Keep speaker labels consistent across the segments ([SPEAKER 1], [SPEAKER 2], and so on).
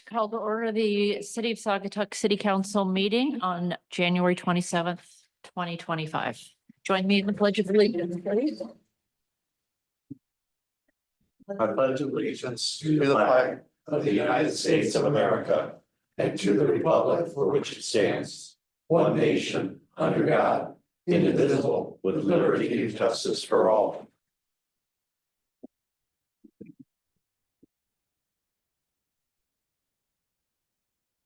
[SPEAKER 1] Call to order the City of Saugatuck City Council meeting on January 27th, 2025. Join me in the Pledge of Allegiance, please.
[SPEAKER 2] I pledge allegiance to the flag of the United States of America and to the republic for which it stands, one nation, under God, indivisible, with liberty and justice for all.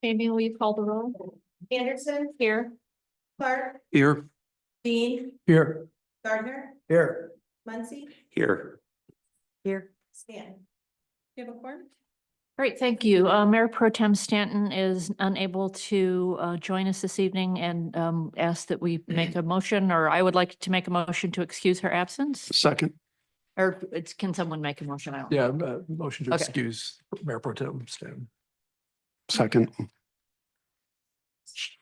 [SPEAKER 1] Amy, will you call the roll?
[SPEAKER 3] Anderson,
[SPEAKER 1] Here.
[SPEAKER 3] Clark,
[SPEAKER 2] Here.
[SPEAKER 3] Dean,
[SPEAKER 2] Here.
[SPEAKER 3] Gardner,
[SPEAKER 2] Here.
[SPEAKER 3] Muncy,
[SPEAKER 2] Here.
[SPEAKER 1] Here.
[SPEAKER 3] Stan. You have a quorum?
[SPEAKER 1] Great, thank you. Mayor Pro Tem Stanton is unable to join us this evening and asked that we make a motion, or I would like to make a motion to excuse her absence.
[SPEAKER 2] Second.
[SPEAKER 1] Or can someone make a motion? I don't know.
[SPEAKER 2] Yeah, motion to
[SPEAKER 1] Okay.
[SPEAKER 2] excuse Mayor Pro Tem Stan. Second.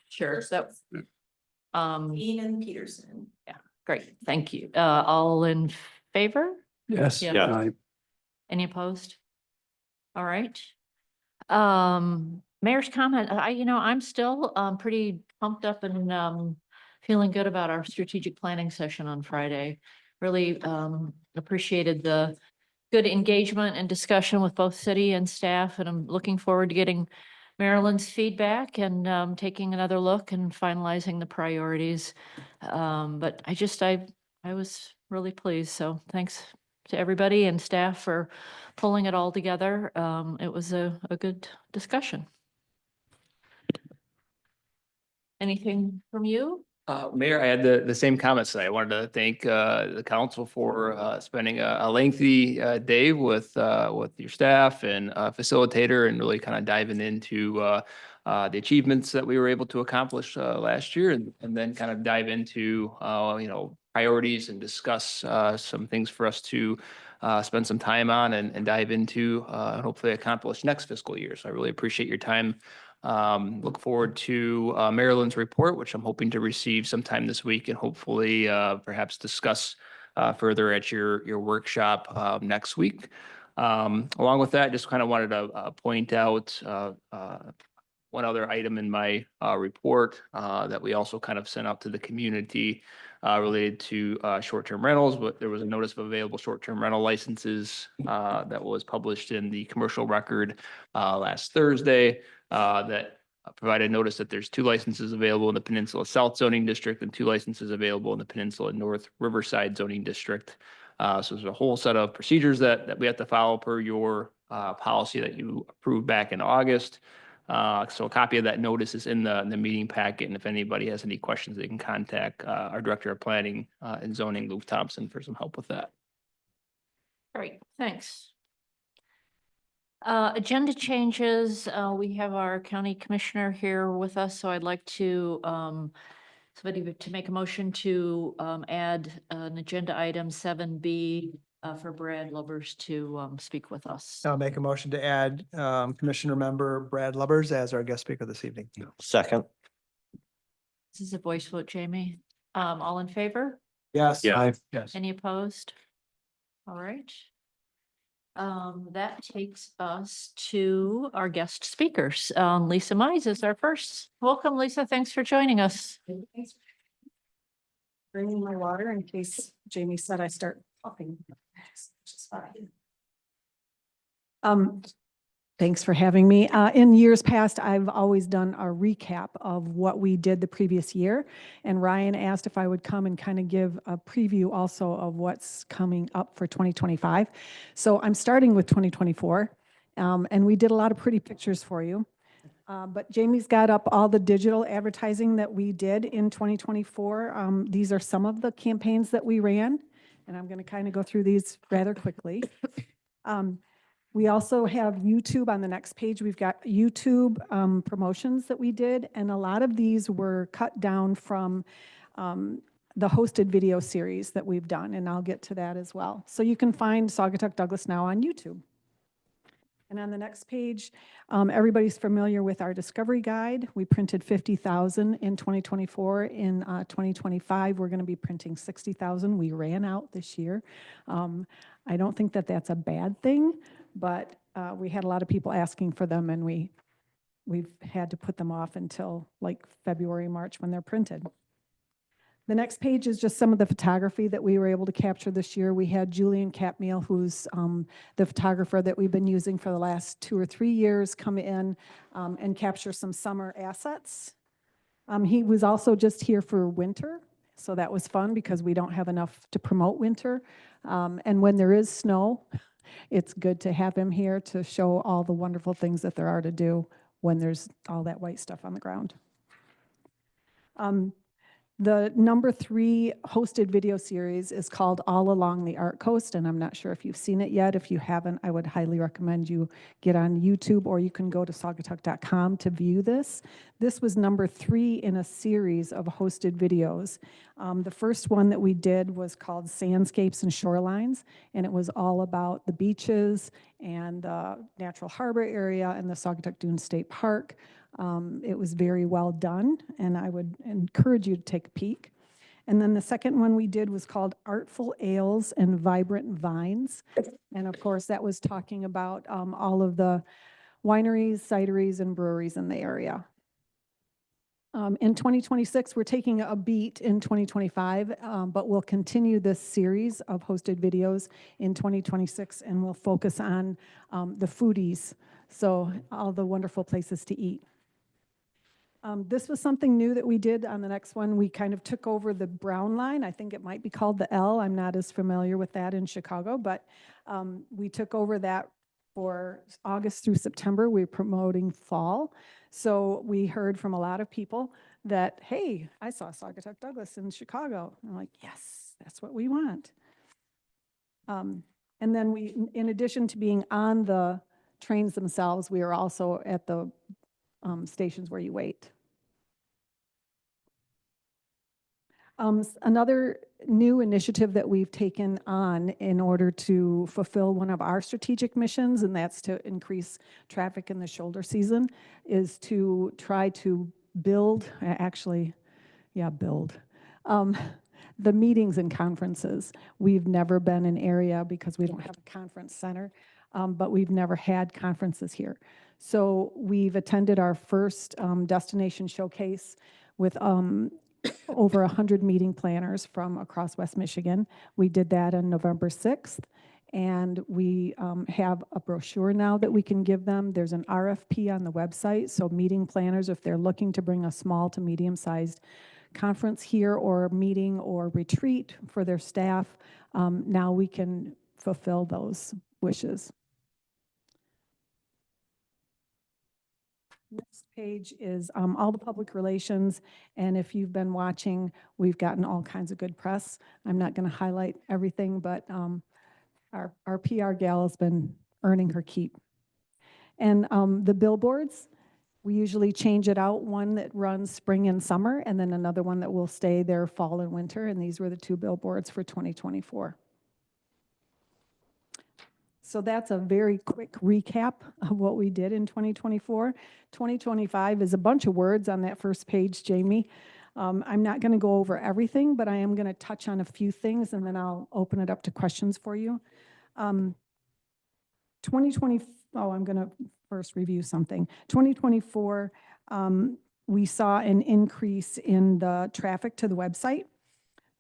[SPEAKER 1] Sure. So,
[SPEAKER 3] Dean and Peterson.
[SPEAKER 1] great, thank you. All in favor?
[SPEAKER 2] Yes.
[SPEAKER 1] Yeah. Any opposed? All right. Mayor's comment, I'm still pretty pumped up and feeling good about our strategic planning session on Friday. Really appreciated the good engagement and discussion with both city and staff, and I'm looking forward to getting Maryland's feedback and taking another look and finalizing the priorities. But I was really pleased, so thanks to everybody and staff for pulling it all together. It was a good discussion. Anything from you?
[SPEAKER 4] Mayor, I had the same comments today. I wanted to thank the council for spending a lengthy day with your staff and facilitator and really kind of diving into the achievements that we were able to accomplish last year and then kind of dive into priorities and discuss some things for us to spend some time on and dive into and hopefully accomplish next fiscal year. So I really appreciate your time. Look forward to Maryland's report, which I'm hoping to receive sometime this week and hopefully perhaps discuss further at your workshop next week. Along with that, just kind of wanted to point out one other item in my report that we also kind of sent out to the community related to short-term rentals, but there was a notice of available short-term rental licenses that was published in the commercial record last Thursday that provided notice that there's 2 licenses available in the Peninsula South zoning district and 2 licenses available in the Peninsula North Riverside zoning district. So there's a whole set of procedures that we have to follow per your policy that you approved back in August. So a copy of that notice is in the meeting packet. And if anybody has any questions, they can contact our Director of Planning and Zoning, Luke Thompson, for some help with that.
[SPEAKER 1] Great, thanks. Agenda changes. We have our county commissioner here with us, so I'd like to somebody to make a motion to add an agenda item 7B for Brad Lubbers to speak with us.
[SPEAKER 5] I'll make a motion to add Commissioner Member Brad Lubbers as our guest speaker this evening.
[SPEAKER 2] Second.
[SPEAKER 1] This is a voice vote, Jamie. All in favor?
[SPEAKER 5] Yes.
[SPEAKER 2] Yeah.
[SPEAKER 5] Yes.
[SPEAKER 1] Any opposed? All right. That takes us to our guest speakers. Lisa Mize is our first. Welcome, Lisa. Thanks for joining us.
[SPEAKER 3] Thanks. Bringing my water in case Jamie said I start talking. Just fine. Thanks for having me. In years past, I've always done a recap of what we did the previous year. And Ryan asked if I would come and kind of give a preview also of what's coming up for 2025. So I'm starting with 2024. And we did a lot of pretty pictures for you. But Jamie's got up all the digital advertising that we did in 2024. These are some of the campaigns that we ran. And I'm going to kind of go through these rather quickly. We also have YouTube on the next page. We've got YouTube promotions that we did, and a lot of these were cut down from the hosted video series that we've done, and I'll get to that as well. So you can find Saugatuck Douglas Now on YouTube. And on the next page, everybody's familiar with our Discovery Guide. We printed 50,000 in 2024. In 2025, we're going to be printing 60,000. We ran out this year. I don't think that that's a bad thing, but we had a lot of people asking for them, and we we've had to put them off until like February, March when they're printed. The next page is just some of the photography that we were able to capture this year. We had Julian Capmeal, who's the photographer that we've been using for the last 2 or 3 years, come in and capture some summer assets. He was also just here for winter, so that was fun because we don't have enough to promote winter. And when there is snow, it's good to have him here to show all the wonderful things that there are to do when there's all that white stuff on the ground. The number 3 hosted video series is called All Along the Art Coast, and I'm not sure if you've seen it yet. If you haven't, I would highly recommend you get on YouTube, or you can go to saugatuck.com to view this. This was number 3 in a series of hosted videos. The first one that we did was called Sandscapes and Shorelines, and it was all about the beaches and the natural harbor area and the Saugatuck Dunes State Park. It was very well done, and I would encourage you to take a peek. And then the second one we did was called Artful Ales and Vibrant Vines. And of course, that was talking about all of the wineries, cideries, and breweries in the area. In 2026, we're taking a beat in 2025, but we'll continue this series of hosted videos in 2026, and we'll focus on the foodies, so all the wonderful places to eat. This was something new that we did on the next one. We kind of took over the Brown line. I think it might be called the L. I'm not as familiar with that in Chicago, but we took over that for August through September. We're promoting fall. So we heard from a lot of people that, hey, I saw Saugatuck Douglas in Chicago. I'm like, yes, that's what we want. And then we, in addition to being on the trains themselves, we are also at the stations where you wait. Another new initiative that we've taken on in order to fulfill one of our strategic missions, and that's to increase traffic in the shoulder season, is to try to build the meetings and conferences. We've never been an area because we don't have a conference center, but we've never had conferences here. So we've attended our first destination showcase with over 100 meeting planners from across West Michigan. We did that on November 6th, and we have a brochure now that we can give them. There's an RFP on the website, so meeting planners, if they're looking to bring a small to medium-sized conference here or meeting or retreat for their staff, now we can fulfill those wishes. Next page is all the public relations, and if you've been watching, we've gotten all kinds of good press. I'm not going to highlight everything, but our PR gal has been earning her keep. And the billboards, we usually change it out, one that runs spring and summer, and then another one that will stay there fall and winter, and these were the 2 billboards for 2024. So that's a very quick recap of what we did in 2024. 2025 is a bunch of words on that first page, Jamie. I'm not going to go over everything, but I am going to touch on a few things, and then I'll open it up to questions for you. 2020, I'm going to first review something. 2024, we saw an increase in the traffic to the website.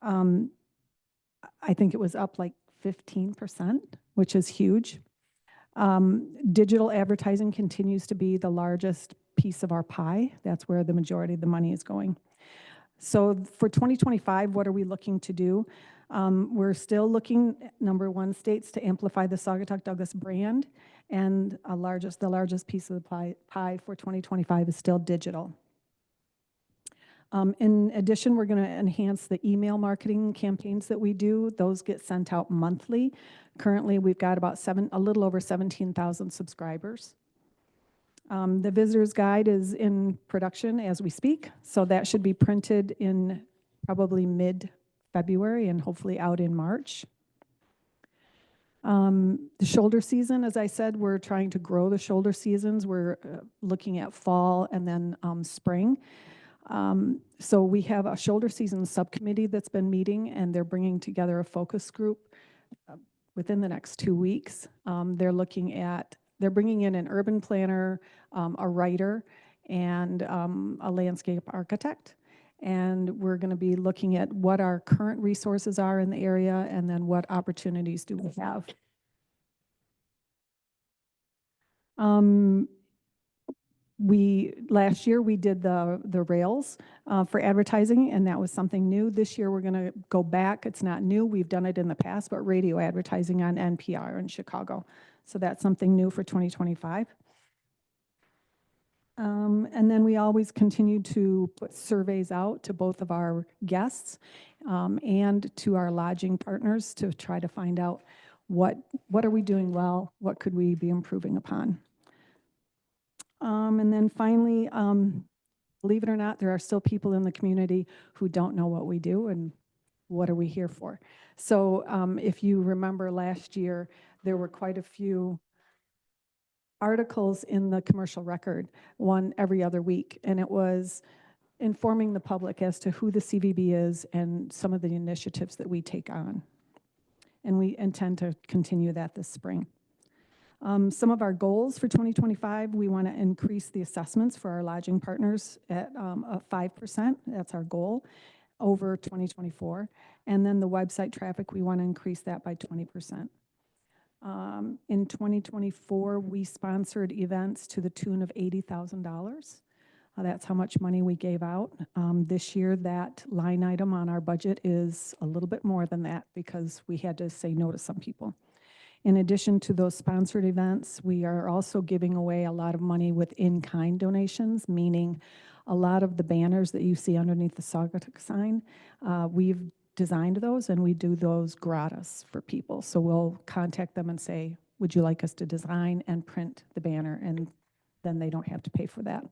[SPEAKER 3] I think it was up like 15%, which is huge. Digital advertising continues to be the largest piece of our pie. That's where the majority of the money is going. So for 2025, what are we looking to do? We're still looking at #1 states to amplify the Saugatuck Douglas brand, and the largest piece of the pie for 2025 is still digital. In addition, we're going to enhance the email marketing campaigns that we do. Those get sent out monthly. Currently, we've got about a little over 17,000 subscribers. The visitor's guide is in production as we speak, so that should be printed in probably mid-February and hopefully out in March. The shoulder season, as I said, we're trying to grow the shoulder seasons. We're looking at fall and then spring. So we have a shoulder season subcommittee that's been meeting, and they're bringing together a focus group within the next 2 weeks. They're bringing in an urban planner, a writer, and a landscape architect. And we're going to be looking at what our current resources are in the area and then what opportunities do we have. Last year, we did the rails for advertising, and that was something new. This year, we're going to go back. It's not new. We've done it in the past, but radio advertising on NPR in Chicago. So that's something new for 2025. And then we always continue to put surveys out to both of our guests and to our lodging partners to try to find out what are we doing well, what could we be improving upon. And then finally, believe it or not, there are still people in the community who don't know what we do and what are we here for. So if you remember last year, there were quite a few articles in the Commercial Record, one every other week, and it was informing the public as to who the CVB is and some of the initiatives that we take on. And we intend to continue that this spring. Some of our goals for 2025, we want to increase the assessments for our lodging partners at 5%. That's our goal over 2024. And then the website traffic, we want to increase that by 20%. In 2024, we sponsored events to the tune of $80,000. That's how much money we gave out. This year, that line item on our budget is a little bit more than that because we had to say no to some people. In addition to those sponsored events, we are also giving away a lot of money with in-kind donations, meaning a lot of the banners that you see underneath the Saugatuck sign, we've designed those and we do those gratis for people. So we'll contact them and say, would you like us to design and print the banner? And then they don't have to pay for that.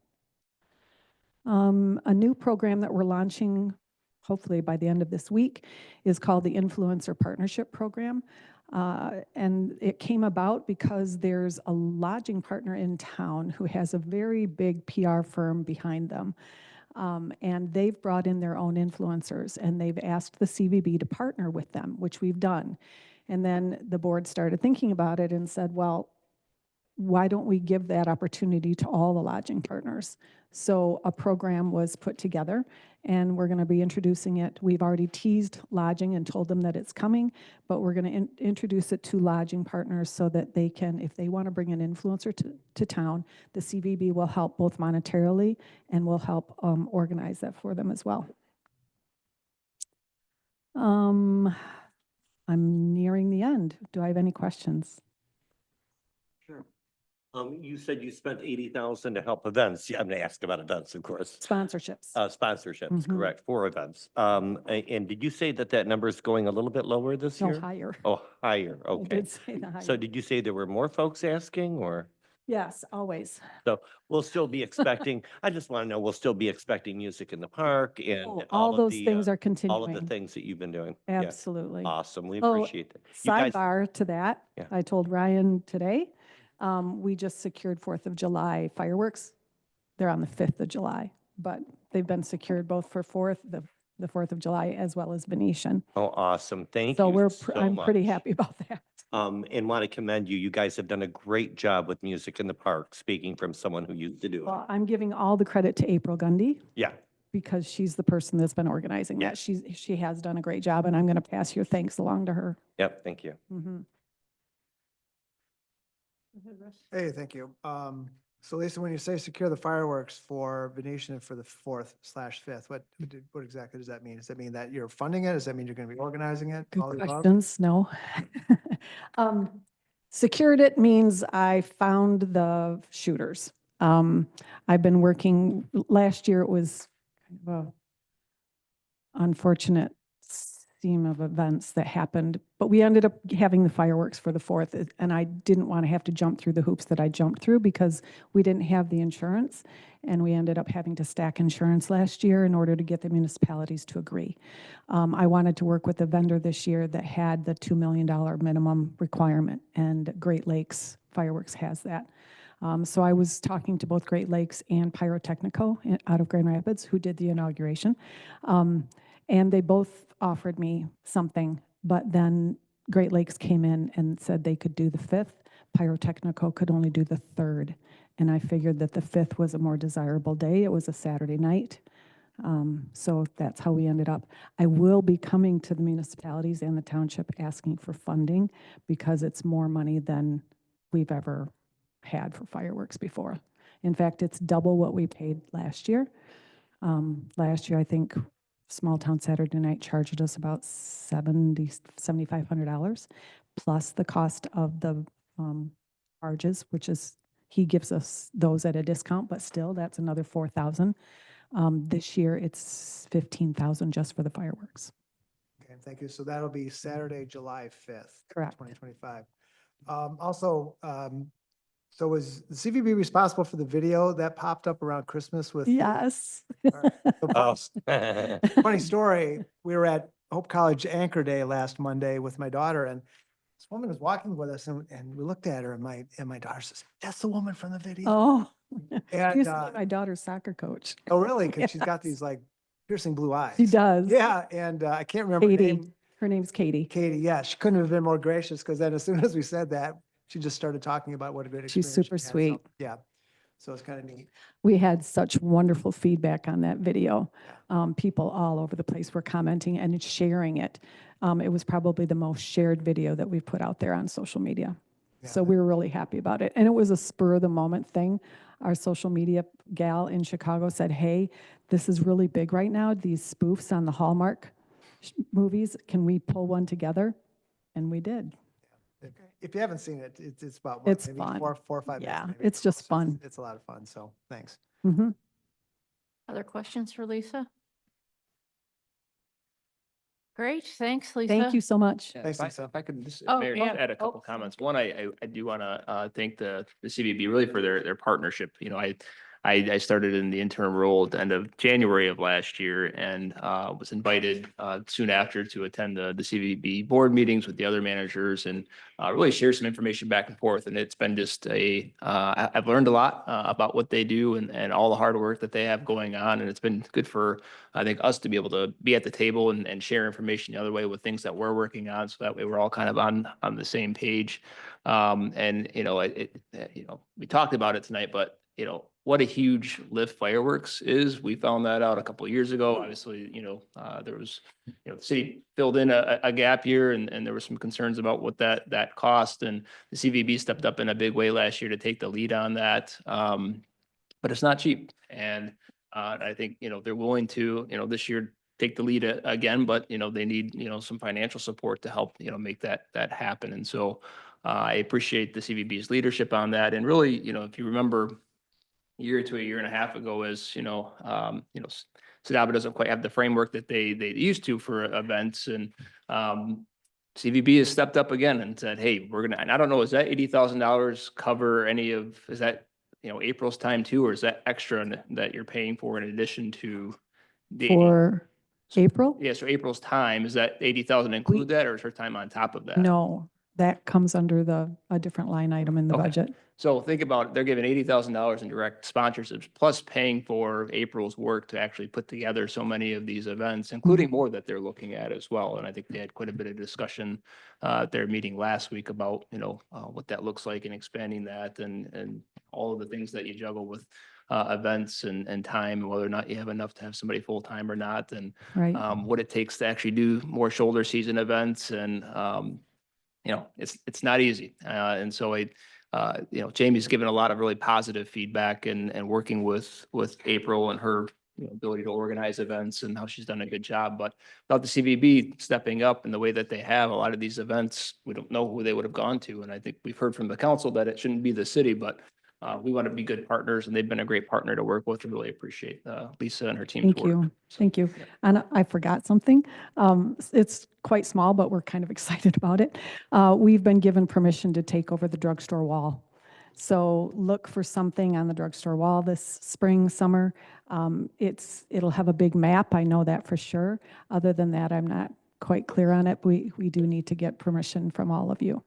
[SPEAKER 3] A new program that we're launching, hopefully by the end of this week, is called the Influencer Partnership Program. And it came about because there's a lodging partner in town who has a very big PR firm behind them. And they've brought in their own influencers and they've asked the CVB to partner with them, which we've done. And then the board started thinking about it and said, well, why don't we give that opportunity to all the lodging partners? So a program was put together and we're going to be introducing it. We've already teased lodging and told them that it's coming, but we're going to introduce it to lodging partners so that they can, if they want to bring an influencer to town, the CVB will help both monetarily and will help organize that for them as well. I'm nearing the end. Do I have any questions?
[SPEAKER 2] Sure. You said you spent 80,000 to help events. Yeah, I'm going to ask about events, of course.
[SPEAKER 3] Sponsorships.
[SPEAKER 2] Sponsorships,
[SPEAKER 3] Mhm.
[SPEAKER 2] correct, for events. And did you say that number is going a little bit lower this
[SPEAKER 3] No,
[SPEAKER 2] year?
[SPEAKER 3] higher.
[SPEAKER 2] Oh, higher,
[SPEAKER 3] I
[SPEAKER 2] okay.
[SPEAKER 3] did say the higher.
[SPEAKER 2] So did you say there were more folks asking or?
[SPEAKER 3] Yes, always.
[SPEAKER 2] So we'll still be expecting, I just want to know, we'll still be expecting music in the park and
[SPEAKER 3] Oh,
[SPEAKER 2] all
[SPEAKER 3] all
[SPEAKER 2] of
[SPEAKER 3] those
[SPEAKER 2] the,
[SPEAKER 3] things are
[SPEAKER 2] all of the
[SPEAKER 3] continuing.
[SPEAKER 2] things that you've been doing. Yeah,
[SPEAKER 3] Absolutely.
[SPEAKER 2] awesome. We
[SPEAKER 3] Oh,
[SPEAKER 2] appreciate that. You guys,
[SPEAKER 3] Sidebar to that,
[SPEAKER 2] Yeah.
[SPEAKER 3] I told Ryan today, we just secured 4th of July fireworks. They're on the 5th of July, but they've been secured both for the 4th of July as well as Venetian.
[SPEAKER 2] oh, awesome. Thank
[SPEAKER 3] So
[SPEAKER 2] you
[SPEAKER 3] I'm pretty
[SPEAKER 2] much.
[SPEAKER 3] happy about that.
[SPEAKER 2] And want to commend you. You guys have done a great job with music in the park, speaking from someone who used to do it.
[SPEAKER 3] Well, I'm giving all the credit to April Gundy
[SPEAKER 2] Yeah,
[SPEAKER 3] because she's the person that's been organizing
[SPEAKER 2] Yeah.
[SPEAKER 3] that. She has done a great job and I'm going to pass your thanks along to her.
[SPEAKER 2] yep, thank you.
[SPEAKER 3] Mhm.
[SPEAKER 5] Hey, thank you. So Lisa, when you say secure the fireworks for Venetian and for the 4th/5th, what exactly does that mean? Does that mean that you're funding it? Does that mean you're going to be organizing it? All
[SPEAKER 3] Good
[SPEAKER 5] the above?
[SPEAKER 3] questions, no. Secured it means I found the shooters. I've been working, last year it was kind of a unfortunate seam of events that happened, but we ended up having the fireworks for the 4th, and I didn't want to have to jump through the hoops that I jumped through because we didn't have the insurance, and we ended up having to stack insurance last year in order to get the municipalities to agree. I wanted to work with a vendor this year that had the $2 million minimum requirement, and Great Lakes Fireworks has that. So I was talking to both Great Lakes and Pyrotechnico out of Grand Rapids, who did the inauguration. And they both offered me something, but then Great Lakes came in and said they could do the 5th. Pyrotechnico could only do the 3rd. and I figured that the 5th was a more desirable day. It was a Saturday night. So that's how we ended up. I will be coming to the municipalities and the township asking for funding because it's more money than we've ever had for fireworks before. In fact, it's double what we paid last year. Last year, I think Small Town Saturday Night charged us about $7,500 plus the cost of the charges, which is, he gives us those at a discount, but still, that's another $4,000. This year, it's $15,000 just for the fireworks.
[SPEAKER 5] Okay, thank you. So that'll be Saturday, July 5th.
[SPEAKER 3] Correct.
[SPEAKER 5] 2025. Also, so was the CVB responsible for the video that popped up around Christmas with?
[SPEAKER 3] Yes.
[SPEAKER 2] Oh.
[SPEAKER 5] Funny story, we were at Hope College Anchor Day last Monday with my daughter, and this woman was walking with us, and we looked at her, and my daughter says, "That's the woman from the video."
[SPEAKER 3] Oh,
[SPEAKER 5] And,
[SPEAKER 3] she used to be my daughter's soccer coach.
[SPEAKER 5] oh, really? Because she's got
[SPEAKER 3] Yes.
[SPEAKER 5] these like piercing blue eyes.
[SPEAKER 3] She does.
[SPEAKER 5] Yeah, and I can't remember her
[SPEAKER 3] Katie.
[SPEAKER 5] name.
[SPEAKER 3] Her name's Katie.
[SPEAKER 5] Katie, yeah, she couldn't have been more gracious, because then as soon as we said that, she just started talking about what a great
[SPEAKER 3] She's
[SPEAKER 5] experience.
[SPEAKER 3] super
[SPEAKER 5] she had. So,
[SPEAKER 3] sweet.
[SPEAKER 5] yeah, so it's kind of neat.
[SPEAKER 3] We had such wonderful feedback on that video. People all over the place were commenting and sharing it. It was probably the most shared video that we've put out there on social media.
[SPEAKER 5] Yeah.
[SPEAKER 3] So we were really happy about it. And it was a spur of the moment thing. Our social media gal in Chicago said, "Hey, this is really big right now, these spoofs on the Hallmark movies. Can we pull one together?" And we did.
[SPEAKER 5] If you haven't seen it, it's about
[SPEAKER 3] It's
[SPEAKER 5] maybe
[SPEAKER 3] fun.
[SPEAKER 5] four or 5 minutes.
[SPEAKER 3] Yeah,
[SPEAKER 5] maybe.
[SPEAKER 3] it's just fun.
[SPEAKER 5] It's a lot of fun. So thanks.
[SPEAKER 3] Mhm.
[SPEAKER 1] Other questions for Lisa? Great, thanks, Lisa.
[SPEAKER 3] Thank you so much.
[SPEAKER 4] Yeah,
[SPEAKER 5] Thanks,
[SPEAKER 4] if I-
[SPEAKER 5] Lisa.
[SPEAKER 4] If I could just,
[SPEAKER 1] Oh,
[SPEAKER 4] Mayor,
[SPEAKER 1] yeah.
[SPEAKER 4] just add a
[SPEAKER 1] Oh,
[SPEAKER 4] couple comments. One, I do want to thank the CVB really for their partnership. You know, I started in the interim role at the end of January of last year and was invited soon after to attend the CVB board meetings with the other managers and really share some information back and forth. And it's been just I've learned a lot about what they do and all the hard work that they have going on. And it's been good for, I think, us to be able to be at the table and share information the other way with things that we're working on. So that way we're all kind of on the same page. And, you know, we talked about it tonight, but, you know, what a huge lift fireworks is. We found that out a couple of years ago. Obviously, you know, there was, you know, the city filled in a gap year and there were some concerns about what that cost. And the CVB stepped up in a big way last year to take the lead on that. But it's not cheap. And I think, you know, they're willing to, you know, this year take the lead again, but, you know, they need, you know, some financial support to help, you know, make that happen. And so I appreciate the CVB's leadership on that. And really, you know, if you remember a year to a year and a half ago, as you know, SEDABA doesn't quite have the framework that they used to for events, and CVB has stepped up again and said, "Hey, we're gonna." And I don't know, is that $80,000 cover any of? Is that, you know, April's time too, or is that extra that you're paying for in addition to the?
[SPEAKER 3] For April?
[SPEAKER 4] Yeah, so April's time, is that 80,000 include that, or is her time on top of that?
[SPEAKER 3] No, that comes under a different line item in the
[SPEAKER 4] Okay.
[SPEAKER 3] budget.
[SPEAKER 4] So think about it, they're giving $80,000 in direct sponsorships, plus paying for April's work to actually put together so many of these events, including more that they're looking at as well. And I think they had quite a bit of discussion at their meeting last week about, you know, what that looks like and expanding that and all of the things that you juggle with events and time, and whether or not you have enough to have somebody full-time or not, and
[SPEAKER 3] Right.
[SPEAKER 4] what it takes to actually do more shoulder season events. And, you know, it's not easy. And so you know, Jamie's given a lot of really positive feedback and working with April and her, you know, ability to organize events and how she's done a good job. But without the CVB stepping up in the way that they have, a lot of these events, we don't know who they would have gone to. And I think we've heard from the council that it shouldn't be the city, but we want to be good partners, and they've been a great partner to work with. I really appreciate Lisa and her team's
[SPEAKER 3] Thank
[SPEAKER 4] work.
[SPEAKER 3] you.
[SPEAKER 4] So,
[SPEAKER 3] Thank you.
[SPEAKER 4] yeah.
[SPEAKER 3] And I forgot something. It's quite small, but we're kind of excited about it. We've been given permission to take over the drugstore wall. So look for something on the drugstore wall this spring, summer. It'll have a big map. I know that for sure. Other than that, I'm not quite clear on it. We do need to get permission from all of you.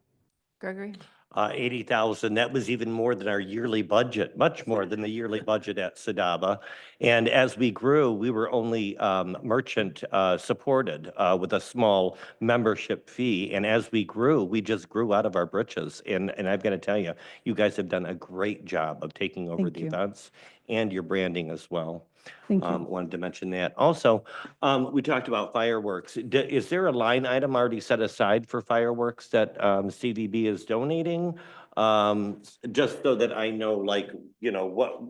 [SPEAKER 1] Gregory?
[SPEAKER 2] 80,000. That was even more than our yearly budget, much more than the yearly budget at Sadaba. And as we grew, we were only merchant supported with a small membership fee. And as we grew, we just grew out of our britches. And I've got to tell you, you guys have done a great job of taking over
[SPEAKER 3] Thank
[SPEAKER 2] the
[SPEAKER 3] you.
[SPEAKER 2] events and your branding as well.
[SPEAKER 3] Thank you.
[SPEAKER 2] Wanted to mention that. Also, we talked about fireworks. Is there a line item already set aside for fireworks that CVB is donating? Just so that I know, like, what,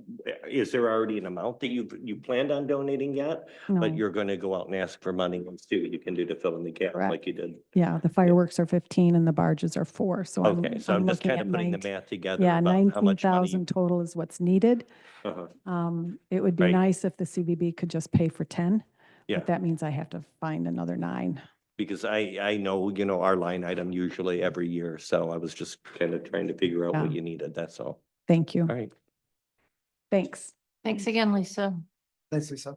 [SPEAKER 2] is there already an amount that you planned on donating yet? But
[SPEAKER 3] No.
[SPEAKER 2] you're going to go out and ask for money and see what you can do to fill in the gap
[SPEAKER 3] Correct.
[SPEAKER 2] like you did.
[SPEAKER 3] Yeah, the fireworks are 15 and the barges are 4. So
[SPEAKER 2] Okay, so I'm just
[SPEAKER 3] looking
[SPEAKER 2] kind
[SPEAKER 3] at
[SPEAKER 2] of putting the
[SPEAKER 3] 19
[SPEAKER 2] math together
[SPEAKER 3] Yeah,
[SPEAKER 2] about how much money.
[SPEAKER 3] 19,000 total is what's needed. It would be
[SPEAKER 2] Right.
[SPEAKER 3] nice if the CVB could just pay for 10.
[SPEAKER 2] Yeah.
[SPEAKER 3] But that means I have to find another 9.
[SPEAKER 2] Because I know, our line item usually every year, so I was just kind of trying to figure out what
[SPEAKER 3] Yeah.
[SPEAKER 2] you needed, that's all.
[SPEAKER 3] Thank you.
[SPEAKER 2] All right.
[SPEAKER 3] Thanks.
[SPEAKER 1] Thanks again, Lisa.
[SPEAKER 5] Thanks, Lisa.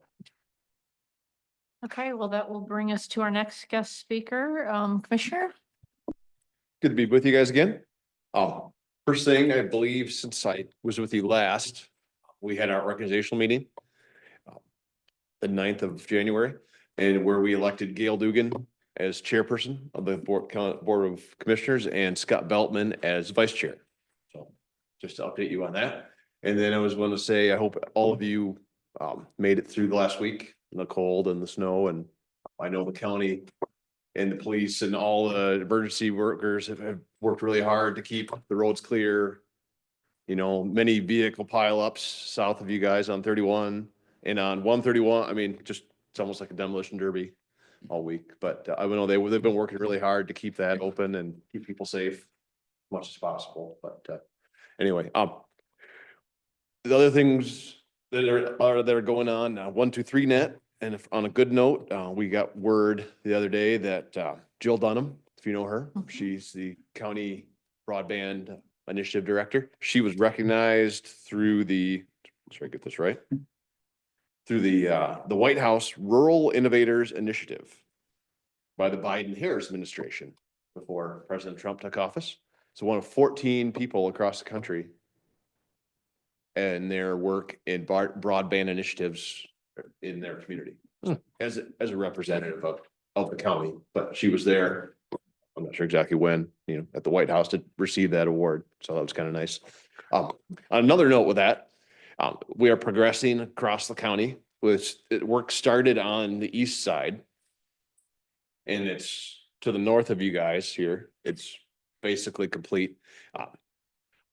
[SPEAKER 1] Okay, well, that will bring us to our next guest speaker, Commissioner.
[SPEAKER 6] Good to be with you guys again. First thing, I believe since I was with you last, we had our organizational meeting. The 9th of January, and where we elected Gail Dugan as chairperson of the Board of Commissioners and Scott Beltman as vice chair. So just to update you on that. And then I was going to say, I hope all of you made it through the last week, the cold and the snow. And I know the county and the police and all the emergency workers have worked really hard to keep the roads clear. Many vehicle pileups south of you guys on 31 and on 131. I mean, just it's almost like a demolition derby all week. But I know they've been working really hard to keep that open and keep people safe as much as possible. But anyway, the other things that are going on, 123net. And on a good note, we got word the other day that Jill Dunham, if you know her, she's the county broadband initiative director. She was recognized through I get this right? Through the White House Rural Innovators Initiative by the Biden-Harris administration before President Trump took office. So one of 14 people across the country and their work in broadband initiatives in their community as a representative of the county. But she was there. I'm not sure exactly when, at the White House to receive that award. So that was kind of nice. On another note with that, we are progressing across the county with work started on the east side. And it's to the north of you guys here. It's basically complete.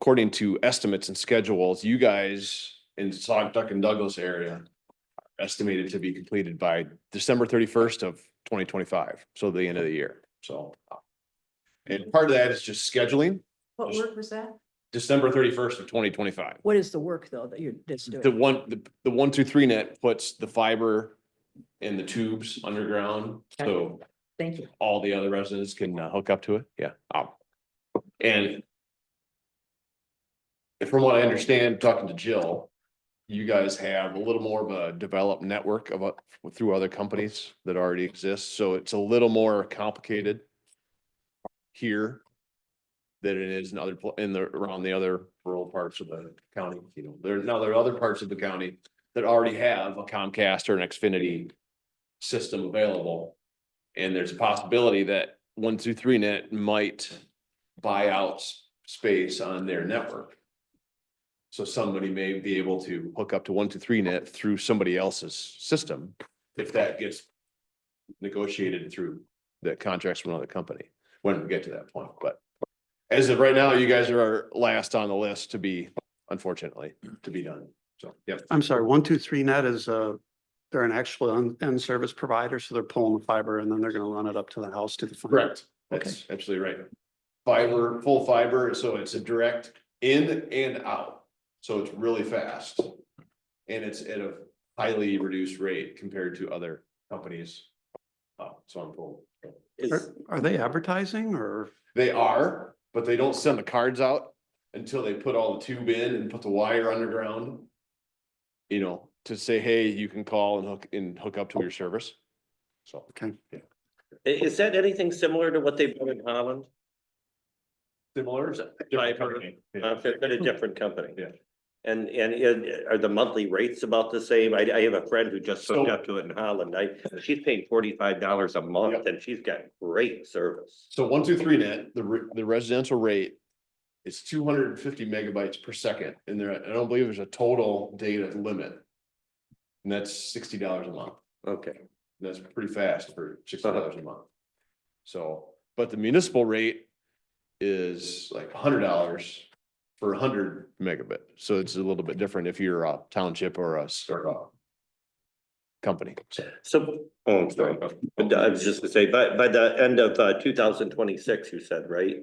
[SPEAKER 6] According to estimates and schedules, you guys in Saugatuck and Douglas area are estimated to be completed by December 31st of 2025. So the end of the year. So, and part of that is just scheduling.
[SPEAKER 7] What work was that?
[SPEAKER 6] December 31st of 2025.
[SPEAKER 7] What is the work though that you're just
[SPEAKER 6] The
[SPEAKER 7] doing?
[SPEAKER 6] 123net puts the fiber and the tubes underground. So
[SPEAKER 7] Thank you.
[SPEAKER 6] all the other residents can hook up to it. Yeah. And from what I understand, talking to Jill, you guys have a little more of a developed network through other companies that already exist. So it's a little more complicated here than it is in around the other rural parts of the county. There are other parts of the county that already have a Comcast or an Xfinity system available. And there's a possibility that 123net might buy out space on their network. So somebody may be able to hook up to 123net through somebody else's system if that gets negotiated through the contracts from another company when we get to that point. But as of right now, you guys are last on the list unfortunately, to be done. So, yeah.
[SPEAKER 8] I'm sorry, 123net is, they're an actual end service provider, so they're pulling the fiber and then they're gonna run it up to the house to the.
[SPEAKER 6] Correct. That's absolutely right. Fiber, full fiber, so it's a direct in and out. So it's really fast. And it's at a highly reduced rate compared to other companies. So I'm told.
[SPEAKER 8] Are they advertising or?
[SPEAKER 6] They are, but they don't send the cards out until they put all the tube in and put the wire underground. To say, hey, you can call and hook up to your service. So.
[SPEAKER 8] Okay.
[SPEAKER 6] Yeah.
[SPEAKER 2] Is that anything similar to what they've done in Holland?
[SPEAKER 6] Similar. different company. Yeah.
[SPEAKER 2] But a different company.
[SPEAKER 6] Yeah.
[SPEAKER 2] And are the monthly rates about the same? I have a friend who just hooked
[SPEAKER 6] So-
[SPEAKER 2] up to it in Holland. She's paying $45 a month
[SPEAKER 6] Yep.
[SPEAKER 2] and she's got great service.
[SPEAKER 6] So 123 net, the residential rate is 250 megabytes per second, and there, I don't believe there's a total data limit. And that's $60 a month.
[SPEAKER 2] Okay.
[SPEAKER 6] That's pretty fast for $60 a month. So, but the municipal rate is like $100 for 100 megabit. So it's a little bit different if you're a township or a startup company.
[SPEAKER 2] So, oh, I'm sorry. But I was just gonna say, by the end of 2026, you said, right?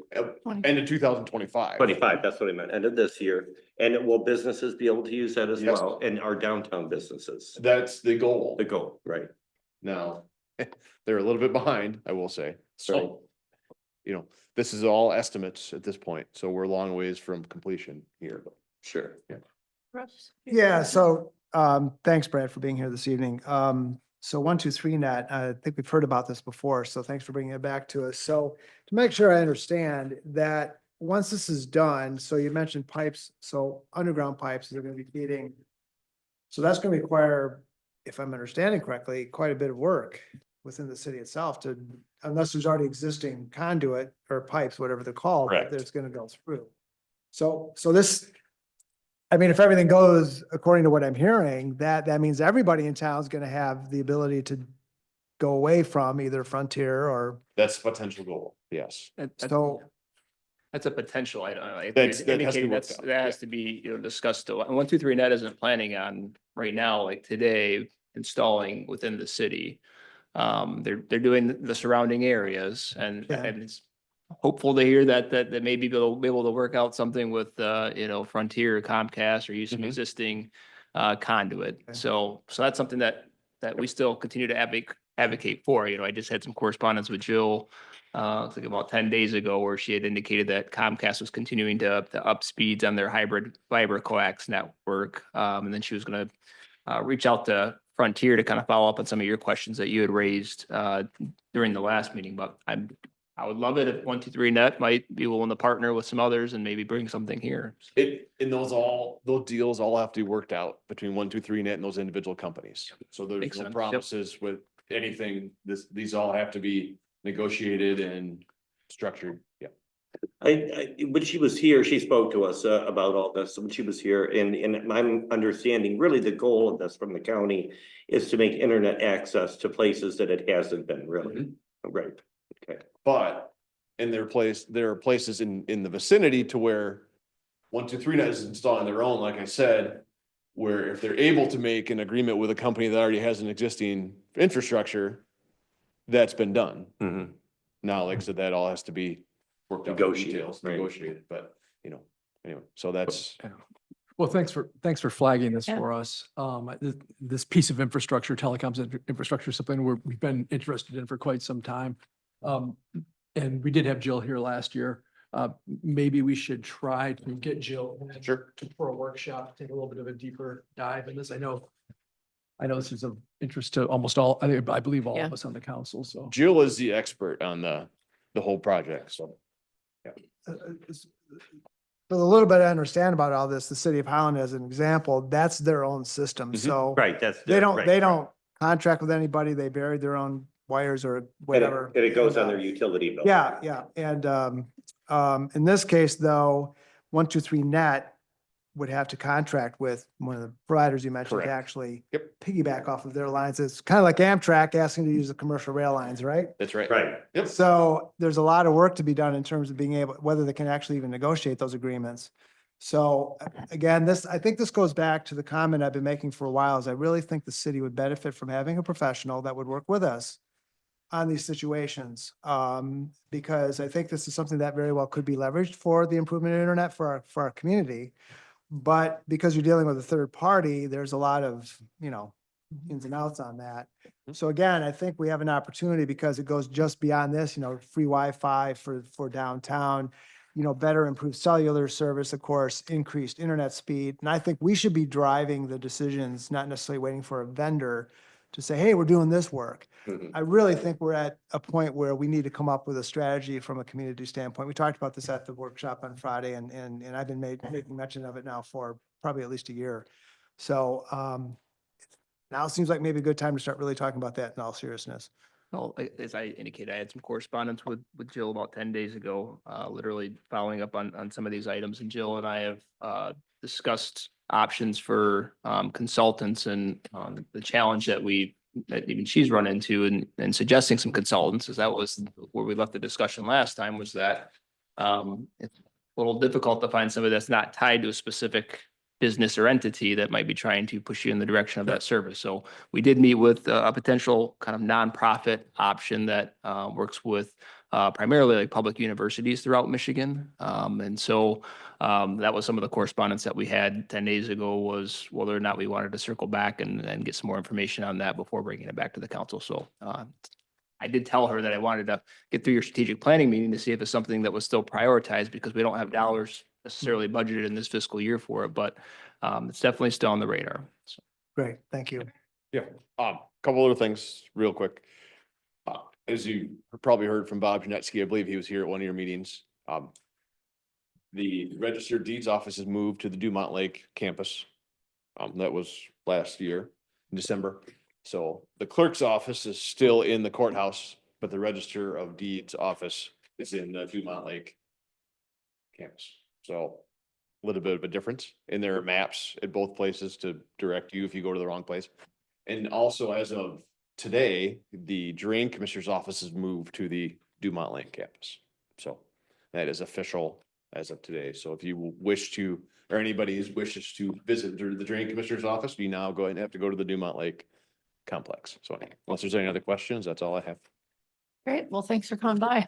[SPEAKER 6] End of 2025.
[SPEAKER 2] 25, that's what I meant, end of this year. And will businesses be able to use that as
[SPEAKER 6] Yes.
[SPEAKER 2] well? And our downtown businesses,
[SPEAKER 6] That's the goal.
[SPEAKER 2] the goal, right?
[SPEAKER 6] Now, they're a little bit behind, I will say. So, you know, this is all estimates at this point, so we're a long ways from completion here.
[SPEAKER 2] Sure.
[SPEAKER 1] Russ?
[SPEAKER 5] Yeah, so, thanks Brad for being here this evening. So 123net, I think we've heard about this before, so thanks for bringing it back to us. So to make sure I understand that once this is done, so you mentioned pipes, so underground pipes that are gonna be feeding. So that's gonna require, if I'm understanding correctly, quite a bit of work within the city itself to, unless there's already existing conduit or pipes, whatever they're called,
[SPEAKER 6] Correct.
[SPEAKER 5] that's gonna go through. So this, I mean, if everything goes according to what I'm hearing, that means everybody in town is gonna have the ability to go away from either Frontier or,
[SPEAKER 6] That's the potential goal, yes.
[SPEAKER 5] so,
[SPEAKER 4] That's a potential, I don't know. If
[SPEAKER 6] That's-
[SPEAKER 4] you're
[SPEAKER 6] that has to be
[SPEAKER 4] indicating
[SPEAKER 6] worked
[SPEAKER 4] that's,
[SPEAKER 6] out,
[SPEAKER 4] that has
[SPEAKER 6] yeah.
[SPEAKER 4] to be, discussed still. And 123net isn't planning on right now, like today, installing within the city. They're doing the surrounding areas and,
[SPEAKER 5] Yeah.
[SPEAKER 4] and it's hopeful to hear that maybe they'll be able to work out something with, Frontier or Comcast or use some
[SPEAKER 6] Mhm.
[SPEAKER 4] existing, conduit.
[SPEAKER 5] Okay.
[SPEAKER 4] So that's something that we still continue to advocate for. I just had some correspondence with Jill, I think about 10 days ago, where she had indicated that Comcast was continuing to up speeds on their hybrid fiber coax network. And then she was gonna reach out to Frontier to kind of follow up on some of your questions that you had raised during the last meeting, but I would love it if 123net might be willing to partner with some others and maybe bring something here.
[SPEAKER 6] And those deals all have to be worked out between 123net and those individual companies. So there's
[SPEAKER 4] Makes
[SPEAKER 6] no
[SPEAKER 4] sense, yep.
[SPEAKER 6] promises with anything. These all have to be negotiated and structured. Yeah.
[SPEAKER 2] When she was here, she spoke to us about all this, when she was here, and my understanding, really the goal of this from the county is to make internet access to places that it hasn't been really, right? Okay.
[SPEAKER 6] But there are places in the vicinity to where 123net is installing their own, like I said, where if they're able to make an agreement with a company that already has an existing infrastructure, that's been done.
[SPEAKER 2] Mhm.
[SPEAKER 6] Now, like I said, that all has to be worked out. in
[SPEAKER 2] Negotiated,
[SPEAKER 6] details,
[SPEAKER 2] right.
[SPEAKER 6] Negotiated, but anyway, so that's.
[SPEAKER 9] Well, thanks for flagging this
[SPEAKER 1] Yeah.
[SPEAKER 9] for us. This piece of infrastructure, telecoms infrastructure, is something we've been interested in for quite some time. And we did have Jill here last year. Maybe we should try to get Jill.
[SPEAKER 6] Sure.
[SPEAKER 9] For a workshop, take a little bit of a deeper dive in this. I know this is of interest to almost all, I believe all
[SPEAKER 1] Yeah.
[SPEAKER 9] of us on the council, so.
[SPEAKER 6] Jill is the expert on the whole project, so.
[SPEAKER 5] for the little bit I understand about all this, the city of Holland as an example, that's their own system,
[SPEAKER 6] Mhm.
[SPEAKER 5] so.
[SPEAKER 2] Right, that's.
[SPEAKER 5] They
[SPEAKER 2] right,
[SPEAKER 5] don't contract with anybody, they buried their own wires or
[SPEAKER 2] And
[SPEAKER 5] whatever.
[SPEAKER 2] and it goes on
[SPEAKER 5] And,
[SPEAKER 2] their utility bill.
[SPEAKER 5] Yeah, and, in this case, though, 123net would have to contract with one of the providers you mentioned to
[SPEAKER 6] Correct.
[SPEAKER 5] actually
[SPEAKER 6] Yep.
[SPEAKER 5] piggyback off of their lines. It's kind of like Amtrak asking to use the commercial rail lines, right?
[SPEAKER 6] That's right.
[SPEAKER 2] Right.
[SPEAKER 6] Yep.
[SPEAKER 5] So there's a lot of work to be done in terms of being able, whether they can actually even negotiate those agreements. So again, I think this goes back to the comment I've been making for a while, is I really think the city would benefit from having a professional that would work with us on these situations. Because I think this is something that very well could be leveraged for the improvement in internet for our community. But because you're dealing with a third party, there's a lot of, ins and outs on that. So again, I think we have an opportunity because it goes just beyond this, free Wi-Fi for downtown, better improved cellular service, of course, increased internet speed. And I think we should be driving the decisions, not necessarily waiting for a vendor to say, hey, we're doing this work.
[SPEAKER 6] Mhm.
[SPEAKER 5] I really think we're at a point where we need to come up with a strategy from a community standpoint. We talked about this at the workshop on Friday and I've been making mention of it now for probably at least a year. So, now it seems like maybe a good time to start really talking about that in all seriousness.
[SPEAKER 4] Well, as I indicated, I had some correspondence with Jill about 10 days ago, literally following up on some of these items. And Jill and I have discussed options for consultants and the challenge that even she's run into and suggesting some consultants, as that was where we left the discussion last time, was that it's a little difficult to find somebody that's not tied to a specific business or entity that might be trying to push you in the direction of that service. So we did meet with a potential kind of nonprofit option that works with primarily like public universities throughout Michigan. And so that was some of the correspondence that we had 10 days ago, was whether or not we wanted to circle back and get some more information on that before bringing it back to the council. So I did tell her that I wanted to get through your strategic planning meeting to see if it's something that was still prioritized, because we don't have dollars necessarily budgeted in this fiscal year for it, but it's definitely still on the radar. So
[SPEAKER 5] Great, thank you.
[SPEAKER 6] Yeah, couple other things real quick. As you probably heard from Bob Janetsky, I believe he was here at one of your meetings. The registered deeds office has moved to the Dumont Lake campus. That was last year in December. So the clerk's office is still in the courthouse, but the register of deeds office is in the Dumont Lake campus. So a little bit of a difference, and there are maps at both places to direct you if you go to the wrong place. And also, as of today, the drain commissioner's office has moved to the Dumont Lake campus. So that is official as of today. So if you wish to, or anybody wishes to visit the drain commissioner's office, you now go ahead and have to go to the Dumont Lake complex. So unless there's any other questions, that's all I have.
[SPEAKER 1] Great. Well, thanks for coming by.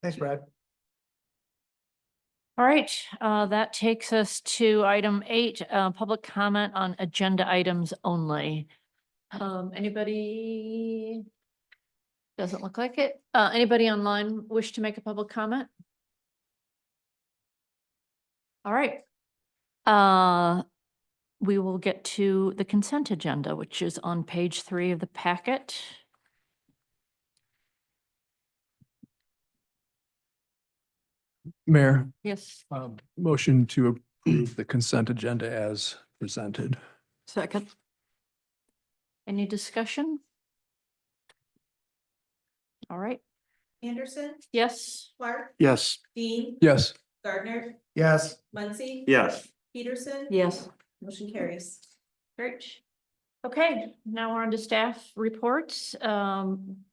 [SPEAKER 5] Thanks, Brad.
[SPEAKER 1] All right, that takes us to item 8, public comment on agenda items only. Anybody? Doesn't look like it. Anybody online wish to make a public comment? All right. We will get to the consent agenda, which is on page 3 of the packet.
[SPEAKER 9] Mayor,
[SPEAKER 1] Yes.
[SPEAKER 9] motion to approve the consent agenda as presented.
[SPEAKER 7] Second.
[SPEAKER 1] Any discussion? All right.
[SPEAKER 10] Anderson,
[SPEAKER 1] Yes.
[SPEAKER 10] Clark,
[SPEAKER 8] Yes.
[SPEAKER 10] Dean,
[SPEAKER 9] Yes.
[SPEAKER 10] Gardner,
[SPEAKER 5] Yes.
[SPEAKER 10] Muncy.
[SPEAKER 8] Yes.
[SPEAKER 10] Peterson.
[SPEAKER 7] Yes.
[SPEAKER 10] Motion carries.
[SPEAKER 1] Great. Okay, now we're on to staff reports. Ryan,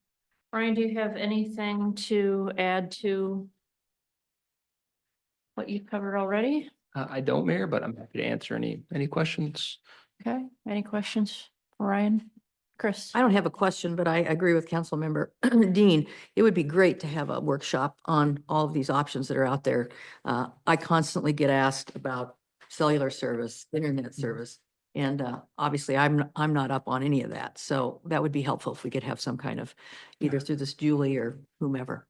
[SPEAKER 1] do you have anything to add to what you've covered already?
[SPEAKER 4] I don't, Mayor, but I'm happy to answer any questions.
[SPEAKER 1] Okay, any questions for Ryan? Chris?
[SPEAKER 7] I don't have a question, but I agree with Councilmember Dean. It would be great to have a workshop on all of these options that are out there. I constantly get asked about cellular service, internet service. And obviously, I'm not up on any of that. So that would be helpful if we could have some kind of, either through this Julie or whomever.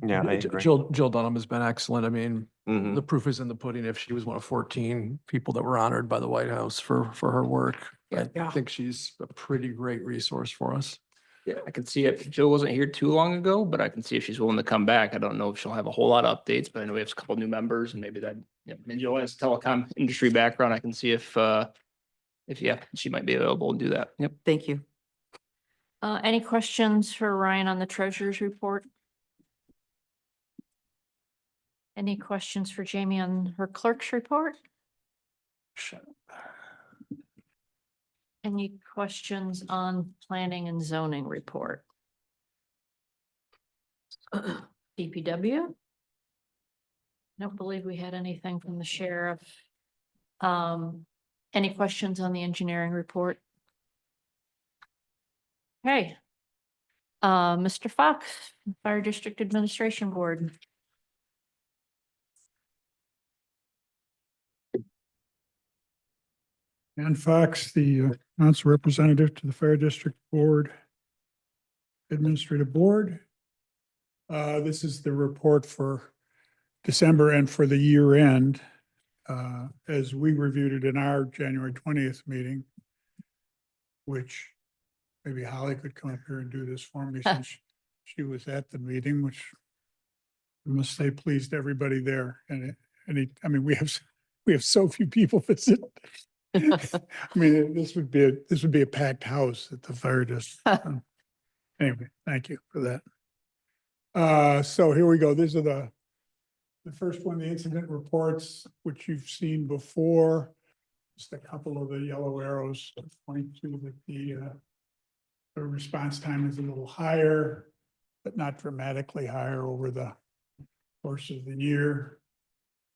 [SPEAKER 6] Yeah, I agree.
[SPEAKER 9] Jill Dunham has been excellent. I mean,
[SPEAKER 6] Mhm.
[SPEAKER 9] the proof is in the pudding. If she was one of 14 people that were honored by the White House for her work, I
[SPEAKER 7] Yeah.
[SPEAKER 9] think she's a pretty great resource for us.
[SPEAKER 4] Yeah, I can see it. Jill wasn't here too long ago, but I can see if she's willing to come back. I don't know if she'll have a whole lot of updates, but I know we have a couple new members and maybe that, yeah, and Jill has a telecom industry background. I can see if she might be available to do that. Yep.
[SPEAKER 7] Thank you.
[SPEAKER 1] Any questions for Ryan on the treasurer's report? Any questions for Jamie on her clerk's report? Any questions on planning and zoning report? DPW? Don't believe we had anything from the sheriff. Any questions on the engineering report? Okay. Mr. Fox, Fire District Administration Board.
[SPEAKER 11] Ann Fox, the council representative to the Fire District Board, Administrative Board. This is the report for December and for the year end, as we reviewed it in our January 20th meeting, which maybe Holly could come up here and do this for me since she was at the meeting, which I must say pleased everybody there. I mean, we have so few people visit. I mean, this would be a packed house at the fire district. Anyway, thank you for that. So here we go. These are the first one, the incident reports, which you've seen before. Just a couple of the yellow arrows to point to that the response time is a little higher, but not dramatically higher over the course of the year.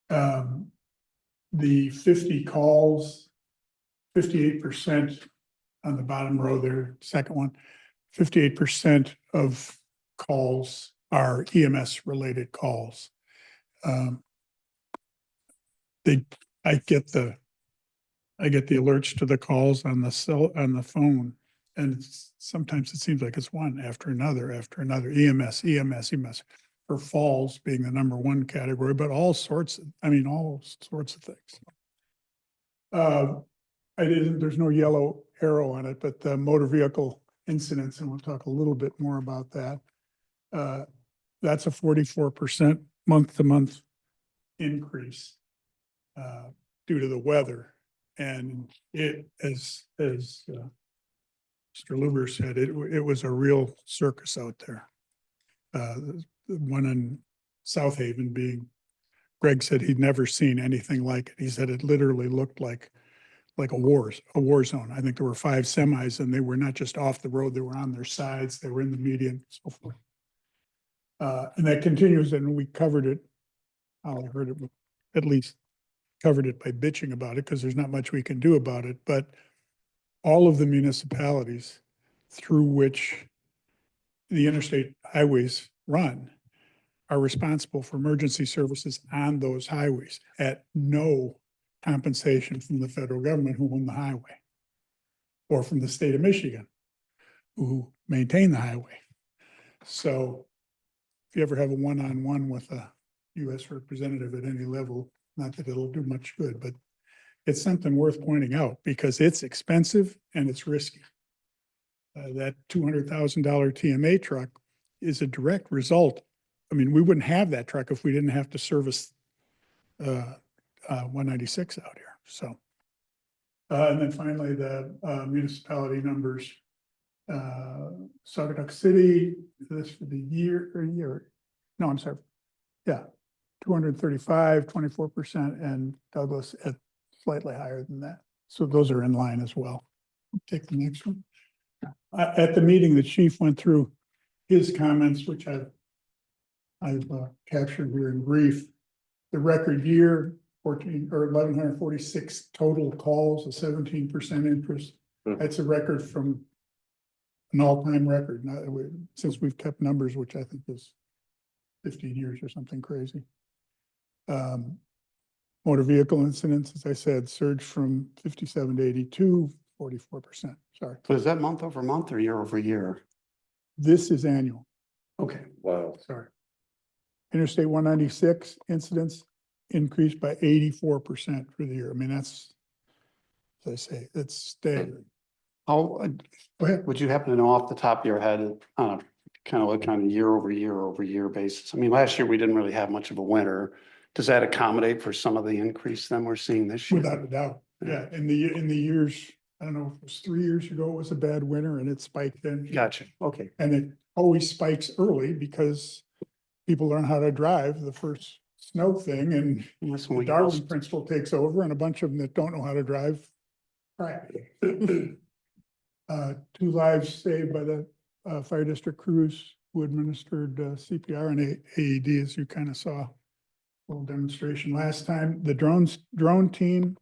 [SPEAKER 11] The 50 calls, 58% on the bottom row there, second one, 58% of calls are EMS related calls. I get the alerts to the calls on the phone, and sometimes it seems like it's one after another, EMS, for falls being the number one category, but all sorts of things. There's no yellow arrow on it, but the motor vehicle incidents, and we'll talk a little bit more about that. That's a 44% month-to-month increase due to the weather. And it, as Mr. Luber said, it was a real circus out there. The one in South Haven Greg said he'd never seen anything like it. He said it literally looked like a war zone. I think there were 5 semis, and they were not just off the road, they were on their sides, they were in the median, so forth. And that continues, and we covered it. I heard it, at least covered it by bitching about it, because there's not much we can do about it. But all of the municipalities through which the interstate highways run are responsible for emergency services on those highways at no compensation from the federal government who own the highway, or from the state of Michigan who maintain the highway. So if you ever have a one-on-one with a U.S. representative at any level, not that it'll do much good, but it's something worth pointing out because it's expensive and it's risky. That $200,000 TMA truck is a direct result. I mean, we wouldn't have that truck if we didn't have to service 196 out here. So, and then finally, the municipality numbers. Saugatuck City, this for the year, no, I'm sorry. Yeah, 235, 24%, and Douglas at slightly higher than that. So those are in line as well. Take the next one. At the meeting, the chief went through his comments, which I've captured here in brief. The record year, 1,146 total calls, a 17% increase. That's a record from an all-time record. Now, since we've kept numbers, which I think is 15 years or something crazy. Motor vehicle incidents, as I said, surged from 57 to 82, 44%. Sorry.
[SPEAKER 8] So is that month over month or year over year?
[SPEAKER 11] This is annual.
[SPEAKER 8] Okay.
[SPEAKER 6] Wow.
[SPEAKER 11] Sorry. Interstate 196 incidents increased by 84% for the year. I mean, that's, as I say, it's staggering.
[SPEAKER 8] How,
[SPEAKER 11] Go ahead.
[SPEAKER 8] would you happen to know off the top of your head, on a kind of year over year basis? I mean, last year we didn't really have much of a winter. Does that accommodate for some of the increase then we're seeing this year?
[SPEAKER 11] Without a doubt. Yeah. In the years, I don't know, if it was 3 years ago, it was a bad winter and it spiked then.
[SPEAKER 8] Gotcha. Okay.
[SPEAKER 11] And it always spikes early because people learn how to drive the first snow thing, and
[SPEAKER 8] And that's when
[SPEAKER 11] the
[SPEAKER 8] we get
[SPEAKER 11] Darwin
[SPEAKER 8] those-
[SPEAKER 11] principle takes over, and a bunch of them that don't know how to drive. Right. 2 lives saved by the fire district crews who administered CPR and AED, as you kind of saw a little demonstration last time. The drone team